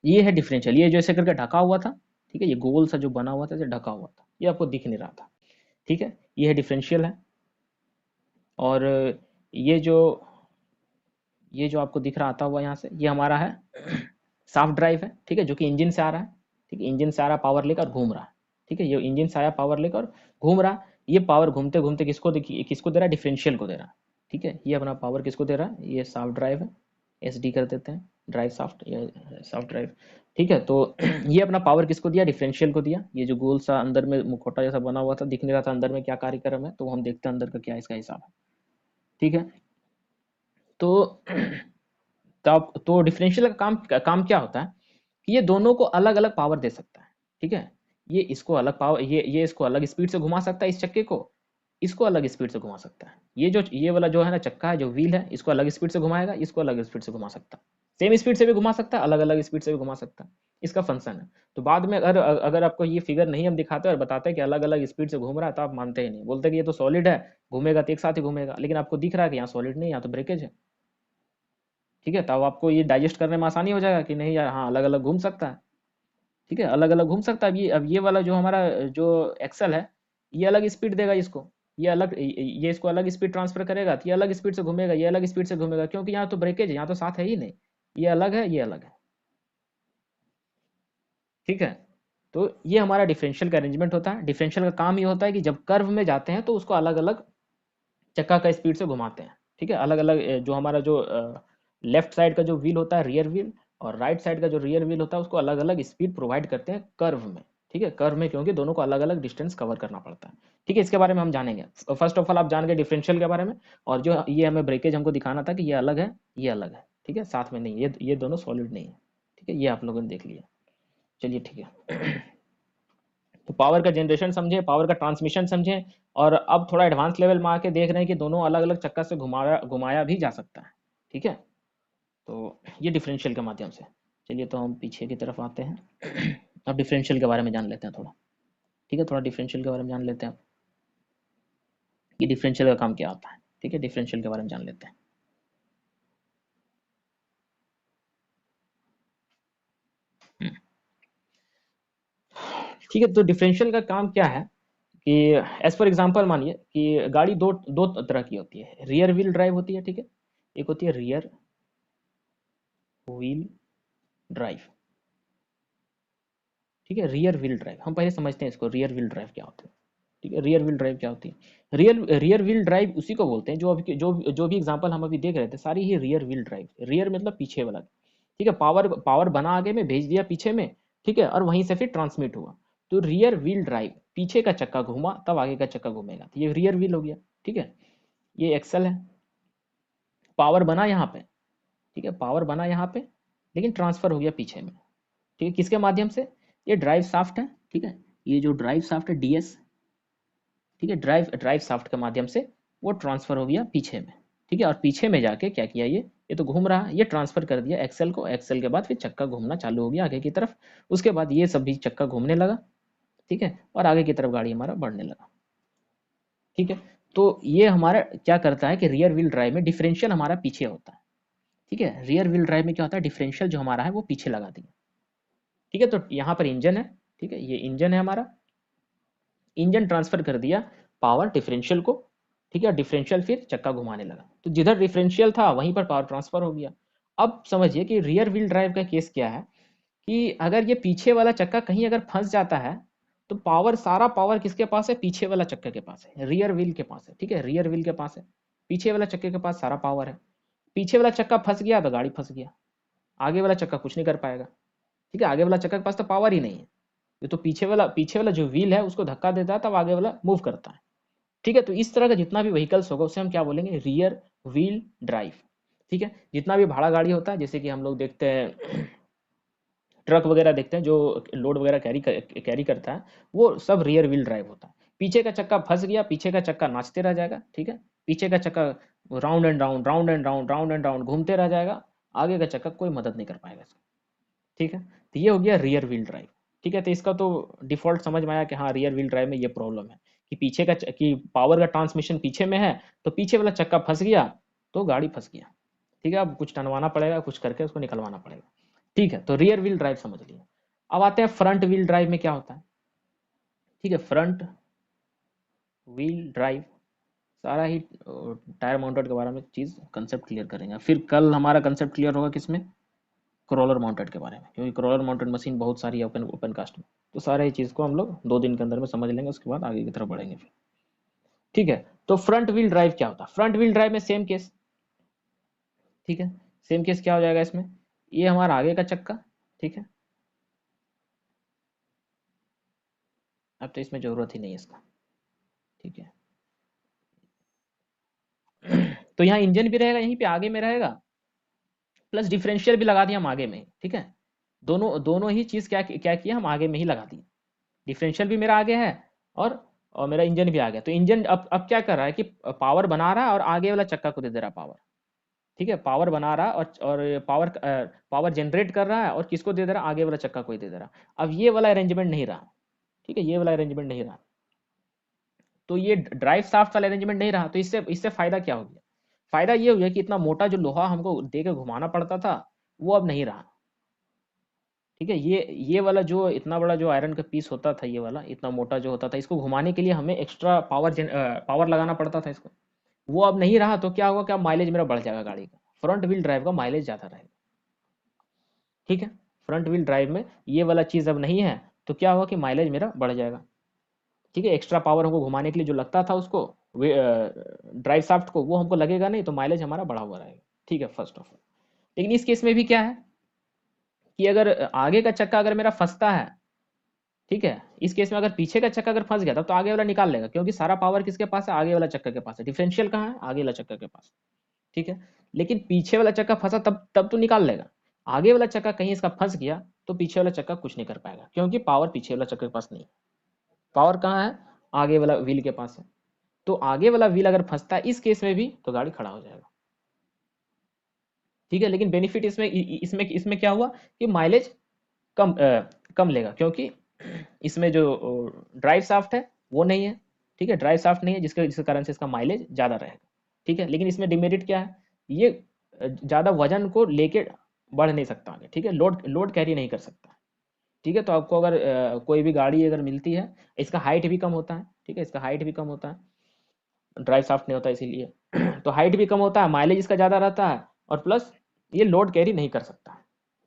ये है डिफरेंशियल, ये जो ऐसे करके ढका हुआ था। ठीक है, ये गोल सा जो बना हुआ था, ढका हुआ था, ये आपको दिख नहीं रहा था। ठीक है, ये है डिफरेंशियल है। और ये जो आपको दिख रहा आता हुआ यहाँ से, ये हमारा है साफ्ट ड्राइव है। ठीक है, जो कि इंजन से आ रहा है। ठीक है, इंजन से आ रहा पावर लेकर घूम रहा है। ठीक है, ये इंजन से आया पावर लेकर घूम रहा। ये पावर घूमते घूमते किसको दे रहा है, डिफरेंशियल को दे रहा है। ठीक है, ये अपना पावर किसको दे रहा है, ये साफ्ट ड्राइव है, एस डी कर देते हैं, ड्राइव साफ्ट या साफ्ट ड्राइव। ठीक है, तो ये अपना पावर किसको दिया, डिफरेंशियल को दिया। ये जो गोल सा अंदर में मुखौटा जैसा बना हुआ था, दिख नहीं रहा था अंदर में क्या कार्यक्रम है, तो हम देखते हैं अंदर का क्या इसका हिसाब है। ठीक है, तो तो डिफरेंशियल का काम क्या होता है कि ये दोनों को अलग अलग पावर दे सकता है। ठीक है, ये इसको अलग पावर, ये इसको अलग स्पीड से घुमा सकता है, इस चक्के को, इसको अलग स्पीड से घुमा सकता है। ये वाला जो है ना चक्का है, जो व्हील है, इसको अलग स्पीड से घुमाएगा, इसको अलग स्पीड से घुमा सकता है। सेम स्पीड से भी घुमा सकता है, अलग अलग स्पीड से भी घुमा सकता है। इसका फंक्शन है। तो बाद में अगर अगर आपको ये फिगर नहीं हम दिखाते और बताते हैं कि अलग अलग स्पीड से घूम रहा है, तो आप मानते ही नहीं, बोलते कि ये तो सॉलिड है, घूमेगा तो एक साथ ही घूमेगा। लेकिन आपको दिख रहा है कि यहाँ सॉलिड नहीं, यहाँ तो ब्रेकेज है। ठीक है, तब आपको ये डाइजेस्ट करने में आसानी हो जाएगा कि नहीं यार, हाँ अलग अलग घूम सकता है। ठीक है, अलग अलग घूम सकता है। अब ये वाला जो हमारा जो एक्सल है, ये अलग स्पीड देगा इसको, ये इसको अलग स्पीड ट्रांसफर करेगा, तो ये अलग स्पीड से घूमेगा, ये अलग स्पीड से घूमेगा, क्योंकि यहाँ तो ब्रेकेज है, यहाँ तो साथ है ही नहीं। ये अलग है, ये अलग है। ठीक है, तो ये हमारा डिफरेंशियल का अरेंजमेंट होता है। डिफरेंशियल का काम ये होता है कि जब कर्व में जाते हैं तो उसको अलग अलग चक्का का स्पीड से घुमाते हैं। ठीक है, अलग अलग जो हमारा जो लेफ्ट साइड का जो व्हील होता है रियर व्हील, और राइट साइड का जो रियर व्हील होता है, उसको अलग अलग स्पीड प्रोवाइड करते हैं कर्व में। ठीक है, कर्व में, क्योंकि दोनों को अलग अलग डिस्टेंस कवर करना पड़ता है। ठीक है, इसके बारे में हम जानेंगे। फर्स्ट ऑफ ऑल आप जान गए डिफरेंशियल के बारे में, और जो ये हमें ब्रेकेज हमको दिखाना था कि ये अलग है, ये अलग है। ठीक है, साथ में नहीं, ये दोनों सॉलिड नहीं है। ठीक है, ये आप लोगों ने देख लिया। चलिए ठीक है। तो पावर का जनरेशन समझे, पावर का ट्रांसमिशन समझे, और अब थोड़ा एडवांस लेवल में आके देख रहे हैं कि दोनों अलग अलग चक्कर से घुमाया घुमाया भी जा सकता है। ठीक है, तो ये डिफरेंशियल के माध्यम से। चलिए, तो हम पीछे की तरफ आते हैं। अब डिफरेंशियल के बारे में जान लेते हैं थोड़ा। ठीक है, थोड़ा डिफरेंशियल के बारे में जान लेते हैं कि डिफरेंशियल का काम क्या होता है। ठीक है, डिफरेंशियल के बारे में जान लेते हैं। हम्म, ठीक है, तो डिफरेंशियल का काम क्या है कि एज फॉर एग्जांपल मानिए कि गाड़ी दो दो तरह की होती है। रियर व्हील ड्राइव होती है, ठीक है, एक होती है रियर व्हील ड्राइव। ठीक है, रियर व्हील ड्राइव हम पहले समझते हैं इसको, रियर व्हील ड्राइव क्या होती है। ठीक है, रियर व्हील ड्राइव क्या होती है। रियर व्हील ड्राइव उसी को बोलते हैं जो अभी जो भी एग्जांपल हम अभी देख रहे थे, सारी ही रियर व्हील ड्राइव। रियर मतलब पीछे वाला। ठीक है, पावर पावर बना आगे में, भेज दिया पीछे में। ठीक है, और वहीं से फिर ट्रांसमिट हुआ। तो रियर व्हील ड्राइव, पीछे का चक्का घूमा तब आगे का चक्का घूमेगा, तो ये रियर व्हील हो गया। ठीक है, ये एक्सल है। पावर बना यहाँ पे। ठीक है, पावर बना यहाँ पे, लेकिन ट्रांसफर हो गया पीछे में। ठीक है, किसके माध्यम से, ये ड्राइव शाफ्ट है। ठीक है, ये जो ड्राइव शाफ्ट है डीएस, ठीक है, ड्राइव ड्राइव शाफ्ट के माध्यम से वो ट्रांसफर हो गया पीछे में। ठीक है, और पीछे में जाके क्या किया, ये तो घूम रहा है, ये ट्रांसफर कर दिया एक्सेल को। एक्सेल के बाद फिर चक्का घूमना चालू हो गया आगे की तरफ। उसके बाद ये सब भी चक्का घूमने लगा। ठीक है, और आगे की तरफ गाड़ी हमारा बढ़ने लगा। ठीक है, तो ये हमारा क्या करता है कि रियर व्हील ड्राइव में डिफरेंशियल हमारा पीछे होता है। ठीक है, रियर व्हील ड्राइव में क्या होता है, डिफरेंशियल जो हमारा है वो पीछे लगा दिया। ठीक है, तो यहाँ पर इंजन है। ठीक है, ये इंजन है हमारा। इंजन ट्रांसफर कर दिया पावर डिफरेंशियल को। ठीक है, डिफरेंशियल फिर चक्का घुमाने लगा, तो जिधर डिफरेंशियल था वहीं पर पावर ट्रांसफर हो गया। अब समझिए कि रियर व्हील ड्राइव का केस क्या है कि अगर ये पीछे वाला चक्का कहीं अगर फंस जाता है, तो पावर, सारा पावर किसके पास है, पीछे वाला चक्के के पास है, रियर व्हील के पास है। ठीक है, रियर व्हील के पास है, पीछे वाला चक्के के पास सारा पावर है। पीछे वाला चक्का फंस गया तो गाड़ी फंस गया, आगे वाला चक्का कुछ नहीं कर पाएगा। ठीक है, आगे वाला चक्का के पास तो पावर ही नहीं है। ये तो पीछे वाला जो व्हील है उसको धक्का देता है, तब आगे वाला मूव करता है। ठीक है, तो इस तरह का जितना भी व्हीकल्स होगा उसे हम क्या बोलेंगे, रियर व्हील ड्राइव। ठीक है, जितना भी भाड़ा गाड़ी होता है, जैसे कि हम लोग देखते हैं ट्रक वगैरह देखते हैं जो लोड वगैरह कैरी करता है, वो सब रियर व्हील ड्राइव होता है। पीछे का चक्का फंस गया, पीछे का चक्का नाचते रह जाएगा। ठीक है, पीछे का चक्का round and round, round and round, round and round घूमते रह जाएगा, आगे का चक्का कोई मदद नहीं कर पाएगा इसका। ठीक है, तो ये हो गया रियर व्हील ड्राइव। ठीक है, तो इसका तो डिफॉल्ट समझ में आया कि हाँ रियर व्हील ड्राइव में ये प्रॉब्लम है कि कि पावर का ट्रांसमिशन पीछे में है, तो पीछे वाला चक्का फंस गया तो गाड़ी फंस गया। ठीक है, अब कुछ टनवाना पड़ेगा, कुछ करके उसको निकलवाना पड़ेगा। ठीक है, तो रियर व्हील ड्राइव समझ लिया। अब आते हैं फ्रंट व्हील ड्राइव में क्या होता है। ठीक है, फ्रंट व्हील ड्राइव सारा ही टायर माउंटेड के बारे में चीज़ कंसेप्ट क्लियर करेंगे। फिर कल हमारा कंसेप्ट क्लियर होगा किसमें, क्रॉलर माउंटेड के बारे में, क्योंकि क्रॉलर माउंटेड मशीन बहुत सारी है ओपन ओपन कास्ट में। तो सारे ही चीज़ को हम लोग 2 दिन के अंदर में समझ लेंगे, उसके बाद आगे की तरफ बढ़ेंगे फिर। ठीक है, तो फ्रंट व्हील ड्राइव क्या होता है, फ्रंट व्हील ड्राइव में सेम केस। ठीक है, सेम केस क्या हो जाएगा इसमें, ये हमारा आगे का चक्का। ठीक है, अब तो इसमें ज़रूरत ही नहीं है इसका। ठीक है। तो यहाँ इंजन भी रहेगा, यहीं पे आगे में रहेगा, प्लस डिफरेंशियल भी लगा दिया हम आगे में। ठीक है, दोनों दोनों ही चीज़ क्या क्या किया, हम आगे में ही लगा दिए। डिफरेंशियल भी मेरा आगे है, और मेरा इंजन भी आ गया। तो इंजन अब क्या कर रहा है कि पावर बना रहा है और आगे वाला चक्का को दे दे रहा है पावर। ठीक है, पावर बना रहा है और पावर पावर जनरेट कर रहा है, और किसको दे दे रहा है, आगे वाला चक्का को ही दे दे रहा है। अब ये वाला अरेंजमेंट नहीं रहा। ठीक है, ये वाला अरेंजमेंट नहीं रहा, तो ये ड्राइव शाफ्ट वाला अरेंजमेंट नहीं रहा। तो इससे इससे फायदा क्या हो गया, फायदा ये हो गया कि इतना मोटा जो लोहा हमको दे के घुमाना पड़ता था, वो अब नहीं रहा। ठीक है, ये वाला जो इतना बड़ा जो आयरन का पीस होता था, ये वाला इतना मोटा जो होता था, इसको घुमाने के लिए हमें एक्स्ट्रा पावर लगाना पड़ता था इसको। वो अब नहीं रहा, तो क्या होगा, क्या माइलेज मेरा बढ़ जाएगा गाड़ी का, फ्रंट व्हील ड्राइव का माइलेज ज़्यादा रहेगा। ठीक है, फ्रंट व्हील ड्राइव में ये वाला चीज़ अब नहीं है, तो क्या होगा कि माइलेज मेरा बढ़ जाएगा। ठीक है, एक्स्ट्रा पावर हमको घुमाने के लिए जो लगता था उसको, ड्राइव शाफ्ट को, वो हमको लगेगा नहीं, तो माइलेज हमारा बढ़ा हुआ रहेगा। ठीक है, फर्स्ट ऑफ ऑल। लेकिन इस केस में भी क्या है कि अगर आगे का चक्का अगर मेरा फंसता है, ठीक है, इस केस में अगर पीछे का चक्का अगर फंस गया तब तो आगे वाला निकाल लेगा, क्योंकि सारा पावर किसके पास है, आगे वाला चक्का के पास है। डिफरेंशियल कहाँ है, आगे वाला चक्का के पास। ठीक है, लेकिन पीछे वाला चक्का फंसा तब तब तो निकाल लेगा। आगे वाला चक्का कहीं इसका फंस गया तो पीछे वाला चक्का कुछ नहीं कर पाएगा, क्योंकि पावर पीछे वाला चक्के के पास नहीं है। पावर कहाँ है, आगे वाला व्हील के पास है। तो आगे वाला व्हील अगर फंसता है इस केस में भी, तो गाड़ी खड़ा हो जाएगा। ठीक है, लेकिन बेनिफिट इसमें इसमें इसमें क्या हुआ कि माइलेज कम लेगा, क्योंकि इसमें जो ड्राइव शाफ्ट है वो नहीं है। ठीक है, ड्राइव शाफ्ट नहीं है, जिसके कारण से इसका माइलेज ज़्यादा रहेगा। ठीक है, लेकिन इसमें डिमेरिट क्या है, ये ज़्यादा वजन को लेके बढ़ नहीं सकता आगे। ठीक है, लोड लोड कैरी नहीं कर सकता। ठीक है, तो आपको अगर कोई भी गाड़ी अगर मिलती है, इसका हाइट भी कम होता है। ठीक है, इसका हाइट भी कम होता है, ड्राइव शाफ्ट नहीं होता इसीलिए। तो हाइट भी कम होता है, माइलेज इसका ज़्यादा रहता है, और प्लस ये लोड कैरी नहीं कर सकता।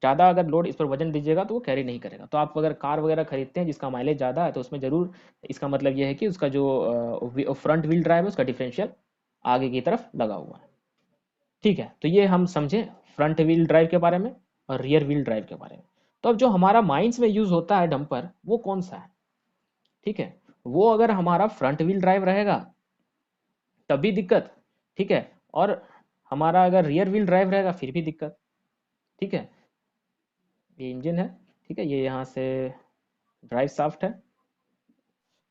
ज़्यादा अगर लोड इस पर वजन दीजिएगा तो वो कैरी नहीं करेगा। तो आप अगर कार वगैरह खरीदते हैं जिसका माइलेज ज़्यादा है, तो उसमें ज़रूर इसका मतलब ये है कि उसका जो फ्रंट व्हील ड्राइव है उसका डिफरेंशियल आगे की तरफ लगा हुआ है। ठीक है, तो ये हम समझे फ्रंट व्हील ड्राइव के बारे में और रियर व्हील ड्राइव के बारे में। तो अब जो हमारा माइंस में यूज़ होता है डंपर, वो कौन सा है। ठीक है, वो अगर हमारा फ्रंट व्हील ड्राइव रहेगा तब भी दिक्कत। ठीक है, और हमारा अगर रियर व्हील ड्राइव रहेगा फिर भी दिक्कत। ठीक है, ये इंजन है। ठीक है, ये यहाँ से ड्राइव शाफ्ट है।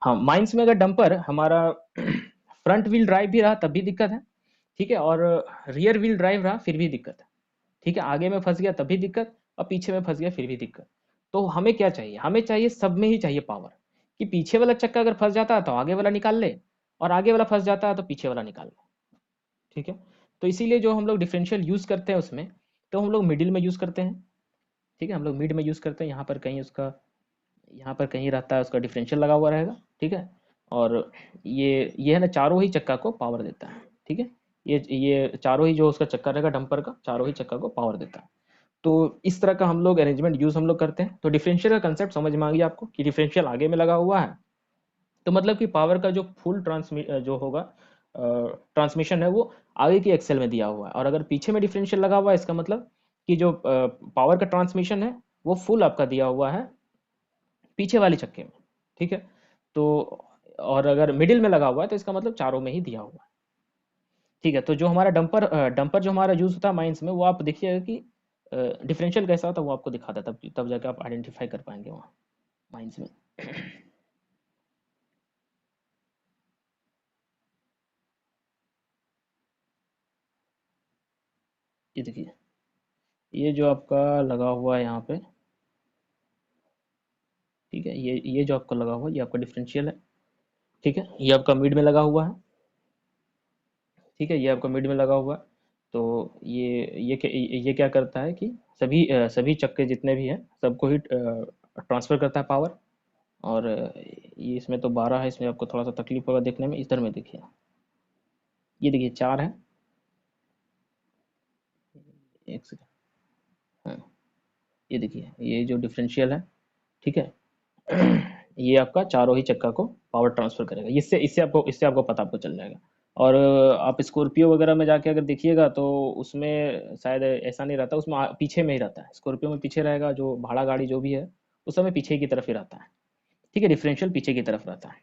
हाँ, माइंस में अगर डंपर हमारा फ्रंट व्हील ड्राइव भी रहा तब भी दिक्कत है। ठीक है, और रियर व्हील ड्राइव रहा फिर भी दिक्कत है। ठीक है, आगे में फंस गया तब भी दिक्कत, और पीछे में फंस गया फिर भी दिक्कत। तो हमें क्या चाहिए, हमें चाहिए सब में ही चाहिए पावर, कि पीछे वाला चक्का अगर फंस जाता है तो आगे वाला निकाल ले, और आगे वाला फंस जाता है तो पीछे वाला निकाल ले। ठीक है, तो इसीलिए जो हम लोग डिफरेंशियल यूज़ करते हैं उसमें, तो हम लोग मिडिल में यूज़ करते हैं। ठीक है, हम लोग मिड में यूज़ करते हैं, यहाँ पर कहीं उसका, यहाँ पर कहीं रहता है उसका डिफरेंशियल लगा हुआ रहेगा। ठीक है, और ये है ना, चारों ही चक्का को पावर देता है। ठीक है, ये चारों ही जो उसका चक्का रहेगा डंपर का, चारों ही चक्का को पावर देता है। तो इस तरह का हम लोग अरेंजमेंट यूज़ हम लोग करते हैं। तो डिफरेंशियल का कंसेप्ट समझ में आ गया आपको कि डिफरेंशियल आगे में लगा हुआ है, तो मतलब कि पावर का जो फुल जो होगा ट्रांसमिशन है वो आगे की एक्सेल में दिया हुआ है। और अगर पीछे में डिफरेंशियल लगा हुआ है, इसका मतलब कि जो पावर का ट्रांसमिशन है वो फुल आपका दिया हुआ है पीछे वाले चक्के में। ठीक है, तो और अगर मिडिल में लगा हुआ है तो इसका मतलब चारों में ही दिया हुआ है। ठीक है, तो जो हमारा डंपर जो हमारा यूज़ होता है माइंस में, वो आप देखिएगा कि डिफरेंशियल कैसा होता है वो आपको दिखाता है, तब जाके आप आइडेंटिफाई कर पाएंगे वहाँ माइंस में। ये देखिए, ये जो आपका लगा हुआ है यहाँ पे, ठीक है, ये जो आपका लगा हुआ है ये आपका डिफरेंशियल है। ठीक है, ये आपका मिड में लगा हुआ है। ठीक है, ये आपका मिड में लगा हुआ है। तो ये क्या करता है कि सभी चक्के जितने भी हैं सबको ही ट्रांसफ़र करता है पावर। और ये इसमें तो 12 है, इसमें आपको थोड़ा सा तकलीफ होगा देखने में। इधर में देखिए, ये देखिए 4 है। एक सेकंड, हाँ, ये देखिए ये जो डिफरेंशियल है। ठीक है, ये आपका चारों ही चक्का को पावर ट्रांसफर करेगा। इससे आपको पता आपको चल जाएगा। और आप स्कॉर्पियो वगैरह में जाके अगर देखिएगा तो उसमें शायद ऐसा नहीं रहता, उसमें पीछे में ही रहता है। स्कॉर्पियो में पीछे रहेगा, जो भाड़ा गाड़ी जो भी है उस समय पीछे की तरफ ही रहता है। ठीक है, डिफरेंशियल पीछे की तरफ रहता है।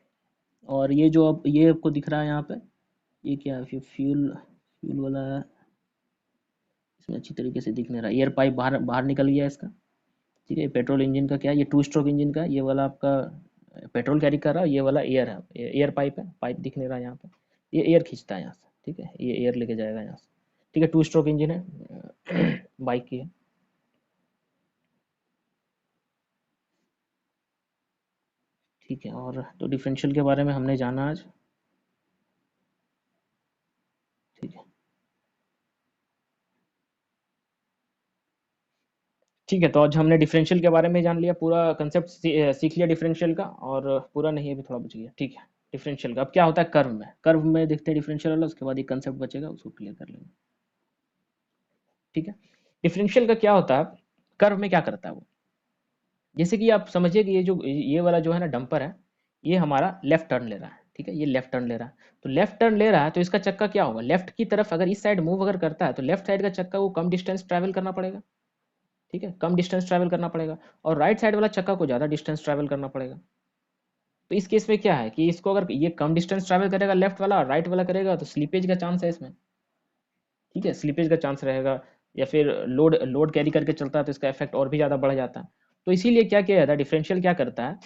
और ये जो अब ये आपको दिख रहा है यहाँ पे, ये क्या है, फ्यूल फ्यूल वाला है। इसमें अच्छी तरीके से दिख नहीं रहा, एयर पाइप बाहर बाहर निकल गया इसका। ठीक है, पेट्रोल इंजन का क्या है, ये टू स्ट्रोक इंजन का, ये वाला आपका पेट्रोल कैरी कर रहा है, ये वाला एयर है, एयर पाइप है, पाइप दिख नहीं रहा यहाँ पे। ये एयर खींचता है यहाँ से, ठीक है, ये एयर लेके जाएगा यहाँ से। ठीक है, टू स्ट्रोक इंजन है, बाइक की है। ठीक है, और तो डिफरेंशियल के बारे में हमने जाना आज। ठीक है। ठीक है, तो आज हमने डिफरेंशियल के बारे में जान लिया, पूरा कंसेप्ट सीख लिया डिफरेंशियल का, और पूरा नहीं अभी थोड़ा बच गया। ठीक है, डिफरेंशियल का अब क्या होता है, कर्व में देखते हैं डिफरेंशियल वाला, उसके बाद एक कंसेप्ट बचेगा, उसको क्लियर कर लेंगे। ठीक है, डिफरेंशियल का क्या होता है, कर्व में क्या करता है वो, जैसे कि आप समझिए कि ये वाला जो है ना डंपर है, ये हमारा लेफ्ट टर्न ले रहा है। ठीक है, ये लेफ्ट टर्न ले रहा है, तो लेफ्ट टर्न ले रहा है तो इसका चक्का क्या होगा, लेफ्ट की तरफ अगर इस साइड मूव अगर करता है तो लेफ्ट साइड का चक्का को कम डिस्टेंस ट्रैवल करना पड़ेगा। ठीक है, कम डिस्टेंस ट्रैवल करना पड़ेगा, और राइट साइड वाला चक्का को ज़्यादा डिस्टेंस ट्रैवल करना पड़ेगा। तो इस केस में क्या है कि इसको अगर ये कम डिस्टेंस ट्रैवल करेगा लेफ्ट वाला और राइट वाला करेगा तो स्लीपेज का चांस है इसमें। ठीक है, स्लीपेज का चांस रहेगा, या फिर लोड लोड कैरी करके चलता है तो इसका इफेक्ट और भी ज़्यादा बढ़ जाता है। तो इसीलिए क्या किया जाता है, डिफरेंशियल क्या करता है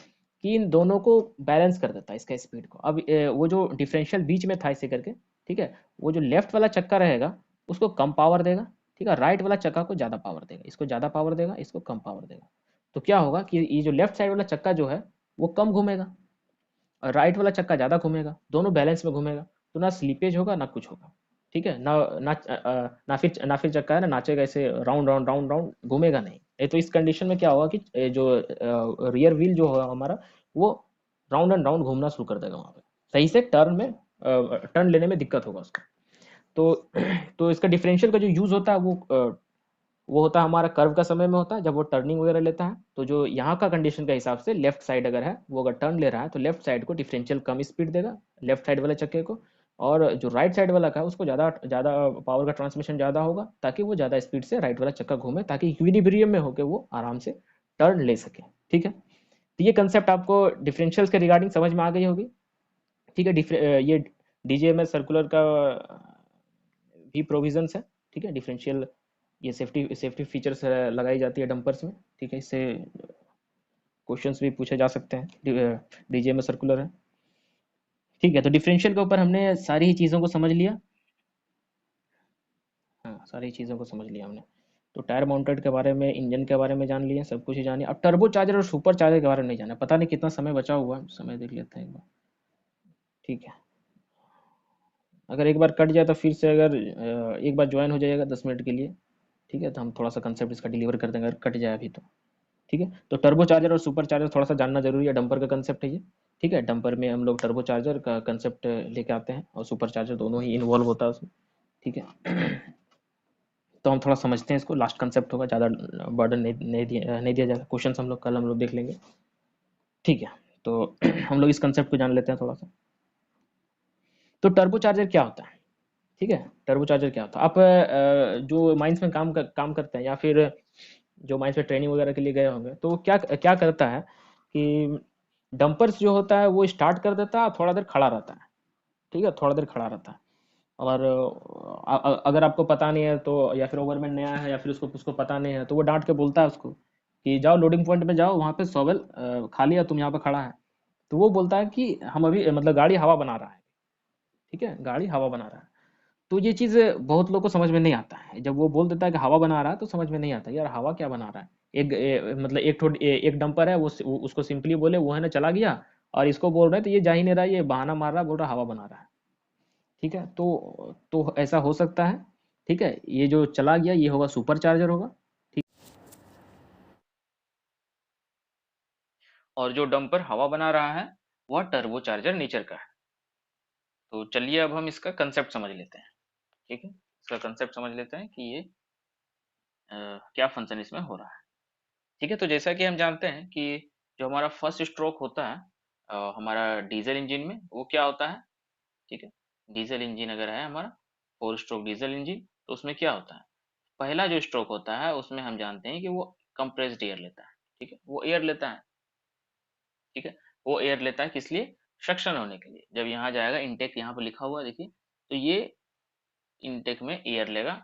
कि इन दोनों को बैलेंस कर देता है, इसका स्पीड को। अब वो जो डिफरेंशियल बीच में था इसे करके, ठीक है, वो जो लेफ्ट वाला चक्का रहेगा उसको कम पावर देगा। ठीक है, राइट वाला चक्का को ज़्यादा पावर देगा, इसको ज़्यादा पावर देगा, इसको कम पावर देगा। तो क्या होगा कि ये जो लेफ्ट साइड वाला चक्का जो है वो कम घूमेगा, और राइट वाला चक्का ज़्यादा घूमेगा, दोनों बैलेंस में घूमेगा, तो ना स्लीपेज होगा ना कुछ होगा। ठीक है ना, ना फिर चक्का है ना नाचेगा ऐसे राउंड राउंड राउंड राउंड, घूमेगा नहीं। ये तो इस कंडीशन में क्या होगा कि जो रियर व्हील जो होगा हमारा, वो राउंड एंड राउंड घूमना शुरू कर देगा, वहाँ पे सही से टर्न लेने में दिक्कत होगा उसको। तो तो इसका डिफरेंशियल का जो यूज़ होता है वो होता है हमारा कर्व का समय में होता है, जब वो टर्निंग वगैरह लेता है। तो जो यहाँ का कंडीशन के हिसाब से लेफ्ट साइड अगर है, वो अगर टर्न ले रहा है तो लेफ्ट साइड को डिफरेंशियल कम स्पीड देगा, लेफ्ट साइड वाले चक्के को। और जो राइट साइड वाला का है उसको ज़्यादा ज़्यादा पावर का ट्रांसमिशन ज़्यादा होगा, ताकि वो ज़्यादा स्पीड से राइट वाला चक्का घूमे, ताकि इक्विलिब्रियम में होकर वो आराम से टर्न ले सके। ठीक है, तो ये कंसेप्ट आपको डिफरेंशियल्स के रिगार्डिंग समझ में आ गई होगी। ठीक है, ये डीजीएमएस सर्कुलर का भी प्रोविजंस है। ठीक है, डिफरेंशियल ये सेफ्टी सेफ्टी फीचर्स लगाई जाती है डंपर्स में। ठीक है, इससे क्वेश्चंस भी पूछे जा सकते हैं, डीजे में सर्कुलर है। ठीक है, तो डिफरेंशियल के ऊपर हमने सारी ही चीज़ों को समझ लिया। हाँ, सारी चीज़ों को समझ लिया हमने। तो टायर माउंटेड के बारे में, इंजन के बारे में जान लिए, सब कुछ ही जानिए। अब टर्बो चार्जर और सुपर चार्जर के बारे में नहीं जाना, पता नहीं कितना समय बचा हुआ है, समय देख लेते हैं एक बार। ठीक है, अगर एक बार कट जाए तो फिर से अगर एक बार ज्वाइन हो जाएगा 10 मिनट के लिए। ठीक है, तो हम थोड़ा सा कंसेप्ट इसका डिलीवर कर देंगे अगर कट जाए अभी तो। ठीक है, तो टर्बो चार्जर और सुपर चार्जर थोड़ा सा जानना जरूरी है, डंपर का कंसेप्ट है ये। ठीक है, डंपर में हम लोग टर्बो चार्जर का कंसेप्ट लेके आते हैं, और सुपर चार्जर दोनों ही इन्वॉल्व होता है उसमें। ठीक है, तो हम थोड़ा समझते हैं इसको, लास्ट कंसेप्ट होगा, ज़्यादा बर्डन नहीं दिया जाएगा, क्वेश्चन हम लोग देख लेंगे। ठीक है, तो हम लोग इस कंसेप्ट को जान लेते हैं थोड़ा सा। तो टर्बो चार्जर क्या होता है। ठीक है, टर्बो चार्जर क्या होता है, आप जो माइंस में काम करते हैं, या फिर जो माइंस में ट्रेनिंग वगैरह के लिए गए होंगे, तो क्या क्या करता है कि डंपर्स जो होता है वो स्टार्ट कर देता है, थोड़ा देर खड़ा रहता है। ठीक है, थोड़ा देर खड़ा रहता है। और अगर आपको पता नहीं है तो, या फिर ओवरमैन नया है, या फिर उसको उसको पता नहीं है, तो वो डांट के बोलता है उसको कि जाओ लोडिंग पॉइंट में जाओ, वहाँ पे शॉवेल खाली है, तुम यहाँ पे खड़ा है। तो वो बोलता है कि हम अभी मतलब गाड़ी हवा बना रहा है। ठीक है, गाड़ी हवा बना रहा है। तो ये चीज़ बहुत लोग को समझ में नहीं आता है, जब वो बोल देता है कि हवा बना रहा है तो समझ में नहीं आता यार हवा क्या बना रहा है। मतलब एक डंपर है, वो उसको सिंपली बोले वो है ना चला गया, और इसको बोल रहे हैं तो ये जा ही नहीं रहा है, ये बहाना मार रहा है, बोल रहा है हवा बना रहा है। ठीक है, तो ऐसा हो सकता है। ठीक है, ये जो चला गया ये होगा सुपर चार्जर होगा। ठीक, और जो डंपर हवा बना रहा है वह टर्बो चार्जर नेचर का है। तो चलिए अब हम इसका कंसेप्ट समझ लेते हैं। ठीक है, इसका कंसेप्ट समझ लेते हैं कि ये क्या फंक्शन इसमें हो रहा है। ठीक है, तो जैसा कि हम जानते हैं कि जो हमारा फर्स्ट स्ट्रोक होता है हमारा डीजल इंजन में, वो क्या होता है। ठीक है, डीजल इंजन अगर है हमारा, 4 स्ट्रोक डीजल इंजन, तो उसमें क्या होता है, पहला जो स्ट्रोक होता है उसमें हम जानते हैं कि वो कंप्रेस्ड एयर लेता है। ठीक है, वो एयर लेता है। ठीक है, वो एयर लेता है किस लिए? सक्शन होने के लिए। जब यहाँ जाएगा इनटेक, यहाँ पे लिखा हुआ है देखिए, तो ये इनटेक में एयर लेगा।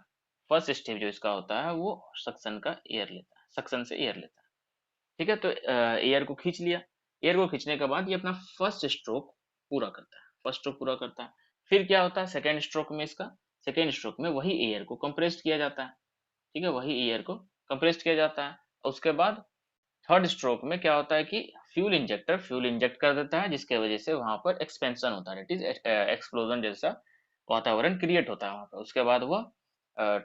फर्स्ट स्टेप जो इसका होता है वो सक्शन का एयर लेता है, सक्शन से एयर लेता है। ठीक है, तो एयर को खींच लिया। एयर को खींचने के बाद ये अपना फर्स्ट स्ट्रोक पूरा करता है, फर्स्ट स्ट्रोक पूरा करता है। फिर क्या होता है सेकेंड स्ट्रोक में इसका? सेकेंड स्ट्रोक में वही एयर को कंप्रेस्ड किया जाता है। ठीक है, वही एयर को कंप्रेस्ड किया जाता है। उसके बाद थर्ड स्ट्रोक में क्या होता है कि फ्यूल इंजेक्ट कर देता है, जिसके वजह से वहां पर एक्सपेंशन होता है, इट इज एक्सप्लोजन जैसा वातावरण क्रिएट होता है वहां पर। उसके बाद वह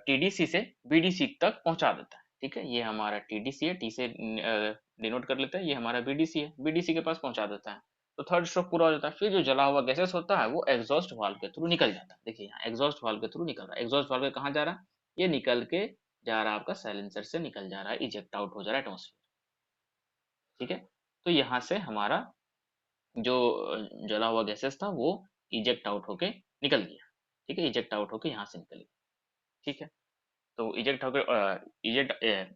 टीडीसी से बीडीसी तक पहुंचा देता है। ठीक है, ये हमारा टीडीसी है, टी से डिनोट कर लेते हैं, ये हमारा बीडीसी है, बीडीसी के पास पहुंचा देता है। तो थर्ड स्ट्रोक पूरा हो जाता है। फिर जो जला हुआ गैसेस होता है वो एग्जॉस्ट वाल्व के थ्रू निकल जाता है। देखिए यहाँ एग्जॉस्ट वाल्व के थ्रू निकल रहा है। एग्जॉस्ट वाल्व के कहाँ जा रहा है? ये निकल के जा रहा है आपका साइलेंसर से निकल जा रहा है, इजेक्ट आउट हो जा रहा है एटमोसफेयर। ठीक है, तो यहाँ से हमारा जो जला हुआ गैसेस था वो इजेक्ट आउट होके निकल गया। ठीक है, इजेक्ट आउट होके यहाँ से निकल गया। ठीक है, तो इजेक्ट होके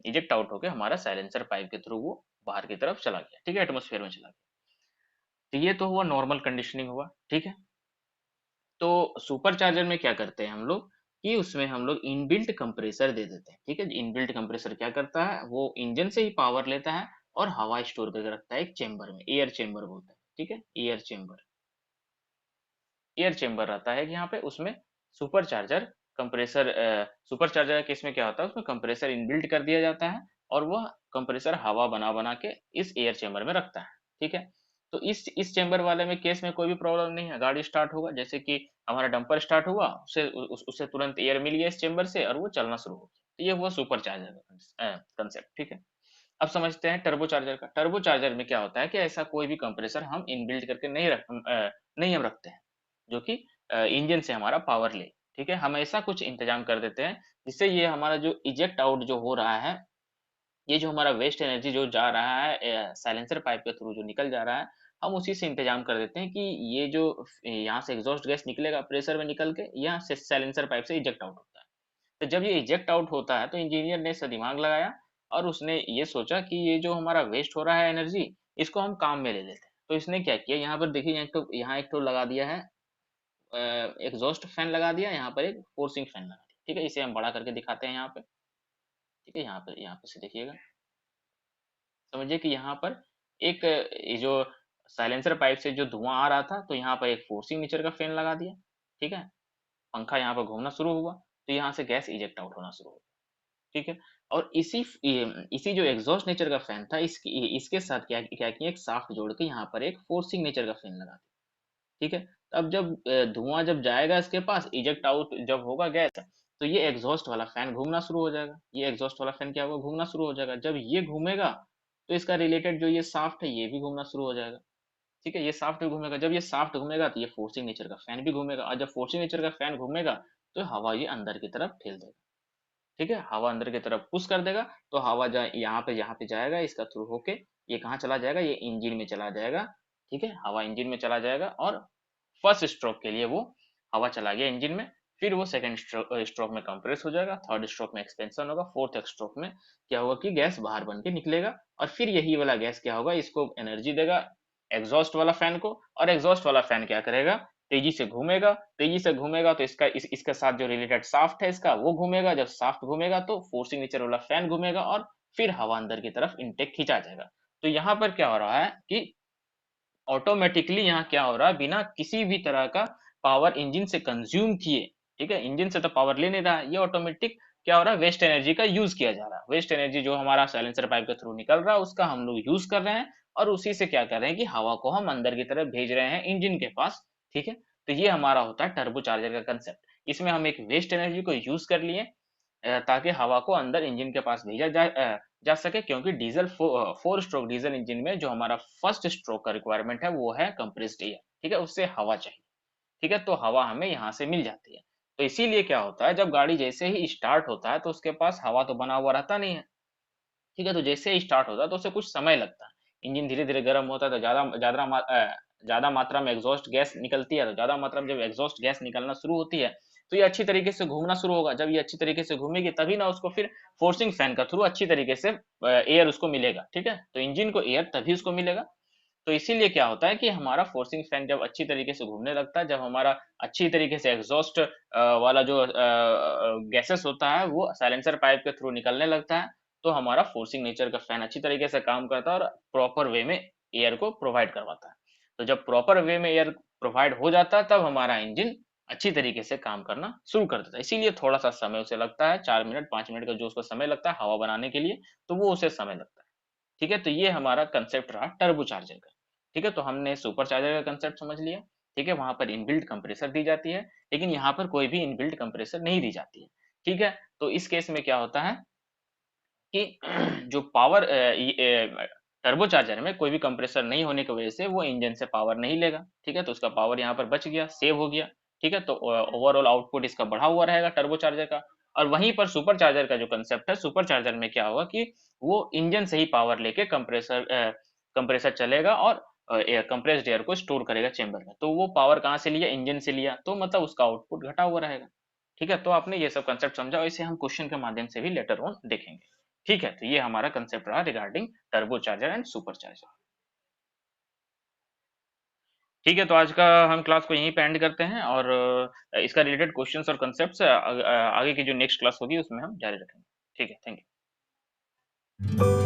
इजेक्ट आउट होके हमारा साइलेंसर पाइप के थ्रू वो बाहर की तरफ चला गया। ठीक है, एटमोसफेयर में चला गया। तो ये तो हुआ नॉर्मल कंडीशनिंग हुआ। ठीक है, तो सुपर चार्जर में क्या करते हैं हम लोग कि उसमें हम लोग इनबिल्ट कंप्रेसर दे देते हैं। ठीक है, इनबिल्ट कंप्रेसर क्या करता है, वो इंजन से ही पावर लेता है और हवा स्टोर करके रखता है एक चेंबर में, एयर चेंबर बोलते हैं। ठीक है, एयर चेंबर, एयर चेंबर रहता है कि यहाँ पे उसमें super charger compressor, super charger के केस में क्या होता है उसमें कंप्रेसर इनबिल्ट कर दिया जाता है और वह कंप्रेसर हवा बना बना के इस एयर चेंबर में रखता है। ठीक है, तो इस चेंबर वाले में केस में कोई भी प्रॉब्लम नहीं है। गाड़ी स्टार्ट होगा, जैसे कि हमारा डंपर स्टार्ट हुआ, उससे तुरंत एयर मिल गया इस चेंबर से और वो चलना शुरू हो गया। तो ये हुआ सुपर चार्जर का कंसेप्ट। ठीक है, अब समझते हैं टर्बो चार्जर का। टर्बो चार्जर में क्या होता है कि ऐसा कोई भी कंप्रेसर हम इनबिल्ट करके नहीं हम रखते हैं जो कि इंजन से हमारा पावर ले। ठीक है, हम ऐसा कुछ इंतजाम कर देते हैं जिससे ये हमारा जो इजेक्ट आउट जो हो रहा है, ये जो हमारा वेस्ट एनर्जी जो जा रहा है साइलेंसर पाइप के थ्रू जो निकल जा रहा है, हम उसी से इंतजाम कर देते हैं कि ये जो यहाँ से एग्जॉस्ट गैस निकलेगा प्रेशर में निकल के यहाँ से साइलेंसर पाइप से इजेक्ट आउट होता है। तो जब ये इजेक्ट आउट होता है तो इंजीनियर ने इसका दिमाग लगाया और उसने ये सोचा कि ये जो हमारा वेस्ट हो रहा है एनर्जी, इसको हम काम में ले लेते हैं। तो इसने क्या किया, यहाँ पर देखिए यहाँ एक तो लगा दिया है, एग्जॉस्ट फैन लगा दिया, यहाँ पर एक फोर्सिंग फैन लगा दिया। ठीक है, इसे हम बड़ा करके दिखाते हैं यहाँ पे। ठीक है, यहाँ पे से देखिएगा, समझिए कि यहाँ पर एक ये जो साइलेंसर पाइप से जो धुआं आ रहा था, तो यहाँ पर एक फोर्सिंग नेचर का फैन लगा दिया। ठीक है, पंखा यहाँ पर घूमना शुरू हुआ, तो यहाँ से गैस इजेक्ट आउट होना शुरू हुआ। ठीक है, और इसी जो एग्जॉस्ट नेचर का फैन था, इसके साथ क्या क्या किया, एक शाफ्ट जोड़ के यहाँ पर एक फोर्सिंग नेचर का फैन लगा दिया। ठीक है, तो अब जब धुआं जब जाएगा इसके पास, इजेक्ट आउट जब होगा गैस, तो ये एग्जॉस्ट वाला फैन घूमना शुरू हो जाएगा। ये एग्जॉस्ट वाला फैन क्या होगा, घूमना शुरू हो जाएगा। जब ये घूमेगा तो इसका रिलेटेड जो ये शाफ्ट है ये भी घूमना शुरू हो जाएगा। ठीक है, ये शाफ्ट भी घूमेगा। जब ये शाफ्ट घूमेगा तो ये फोर्सिंग नेचर का फैन भी घूमेगा, और जब फोर्सिंग नेचर का फैन घूमेगा तो हवा ये अंदर की तरफ ठेल देगा। ठीक है, हवा अंदर की तरफ पुश कर देगा, तो हवा यहाँ पे जाएगा, इसका थ्रू होके ये कहाँ चला जाएगा, ये इंजन में चला जाएगा। ठीक है, हवा इंजन में चला जाएगा और फर्स्ट स्ट्रोक के लिए वो हवा चला गया इंजन में। फिर वो सेकंड स्ट्रोक में कंप्रेस हो जाएगा, थर्ड स्ट्रोक में एक्सपेंशन होगा, फोर्थ स्ट्रोक में क्या होगा कि गैस बाहर बन के निकलेगा, और फिर यही वाला गैस क्या होगा, इसको एनर्जी देगा एग्जॉस्ट वाला फैन को। और एग्जॉस्ट वाला फैन क्या करेगा, तेजी से घूमेगा, तेजी से घूमेगा तो इसके साथ जो रिलेटेड शाफ्ट है इसका वो घूमेगा। जब शाफ्ट घूमेगा तो फोर्सिंग नेचर वाला फैन घूमेगा और फिर हवा अंदर की तरफ इनटेक खींचा जाएगा। तो यहाँ पर क्या हो रहा है कि ऑटोमेटिकली यहाँ क्या हो रहा है, बिना किसी भी तरह का पावर इंजन से कंज्यूम किए, ठीक है, इंजन से तो पावर ले नहीं रहा है, ये ऑटोमेटिक क्या हो रहा है, वेस्ट एनर्जी का यूज किया जा रहा है। वेस्ट एनर्जी जो हमारा साइलेंसर पाइप के थ्रू निकल रहा है उसका हम लोग यूज कर रहे हैं, और उसी से क्या कर रहे हैं कि हवा को हम अंदर की तरफ भेज रहे हैं इंजन के पास। ठीक है, तो ये हमारा होता है टर्बो चार्जर का कंसेप्ट। इसमें हम एक वेस्ट एनर्जी को यूज कर लिए ताकि हवा को अंदर इंजन के पास भेजा जा सके, क्योंकि diesel four stroke diesel engine में जो हमारा फर्स्ट स्ट्रोक का रिक्वायरमेंट है वो है कंप्रेस्ड एयर। ठीक है, उससे हवा चाहिए। ठीक है, तो हवा हमें यहाँ से मिल जाती है। तो इसीलिए क्या होता है, जब गाड़ी जैसे ही स्टार्ट होता है तो उसके पास हवा तो बना हुआ रहता नहीं है। ठीक है, तो जैसे ही स्टार्ट होता है तो उसे कुछ समय लगता है, इंजन धीरे धीरे गर्म होता है तो ज्यादा मात्रा में एग्जॉस्ट गैस निकलती है। तो ज्यादा मात्रा में जब एग्जॉस्ट गैस निकलना शुरू होती है तो ये अच्छी तरीके से घूमना शुरू होगा। जब ये अच्छी तरीके से घूमेगी तभी ना उसको फिर फोर्सिंग फैन का थ्रू अच्छी तरीके से एयर उसको मिलेगा। ठीक है, तो इंजन को एयर तभी उसको मिलेगा तो इसीलिए क्या होता है कि हमारा फोर्सिंग फैन जब अच्छी तरीके से घूमने लगता है, जब हमारा अच्छी तरीके से एग्जॉस्ट वाला जो गैसेस होता है वो साइलेंसर पाइप के थ्रू निकलने लगता है, तो हमारा फोर्सिंग नेचर का फैन अच्छी तरीके से काम करता है और प्रॉपर वे में एयर को प्रोवाइड करवाता है। तो जब प्रॉपर वे में एयर प्रोवाइड हो जाता है तब हमारा इंजन अच्छी तरीके से काम करना शुरू कर देता है। इसीलिए थोड़ा सा समय उसे लगता है, 4 मिनट 5 मिनट का जो उसको समय लगता है हवा बनाने के लिए, तो वो उसे समय लगता है। ठीक है, तो ये हमारा कंसेप्ट रहा टर्बो चार्जर का। ठीक है, तो हमने सुपर चार्जर का कंसेप्ट समझ लिया। ठीक है, वहां पर इनबिल्ट कंप्रेसर दी जाती है, लेकिन यहाँ पर कोई भी इनबिल्ट कंप्रेसर नहीं दी जाती है। ठीक है, तो इस केस में क्या होता है कि जो पावर टर्बो चार्जर में कोई भी कंप्रेसर नहीं होने की वजह से वो इंजन से पावर नहीं लेगा। ठीक है, तो उसका पावर यहाँ पर बच गया, सेव हो गया। ठीक है, तो ओवरऑल आउटपुट इसका बढ़ा हुआ रहेगा टर्बो चार्जर का। और वहीं पर सुपर चार्जर का जो कंसेप्ट है, सुपर चार्जर में क्या होगा कि वो इंजन से ही पावर लेके कंप्रेसर चलेगा और कंप्रेस्ड एयर को स्टोर करेगा चेंबर में। तो वो पावर कहाँ से लिया? इंजन से लिया, तो मतलब उसका आउटपुट घटा हुआ रहेगा। ठीक है, तो आपने ये सब कंसेप्ट समझा और इसे हम क्वेश्चन के माध्यम से भी लेटर ऑन देखेंगे। ठीक है, तो ये हमारा कंसेप्ट रहा regarding turbo charger and super charger. ठीक है, तो आज का हम क्लास को यहीं पे एंड करते हैं और इसका रिलेटेड क्वेश्चंस और कंसेप्ट्स आगे की जो नेक्स्ट क्लास होगी उसमें हम जारी रखेंगे। ठीक है, थैंक यू।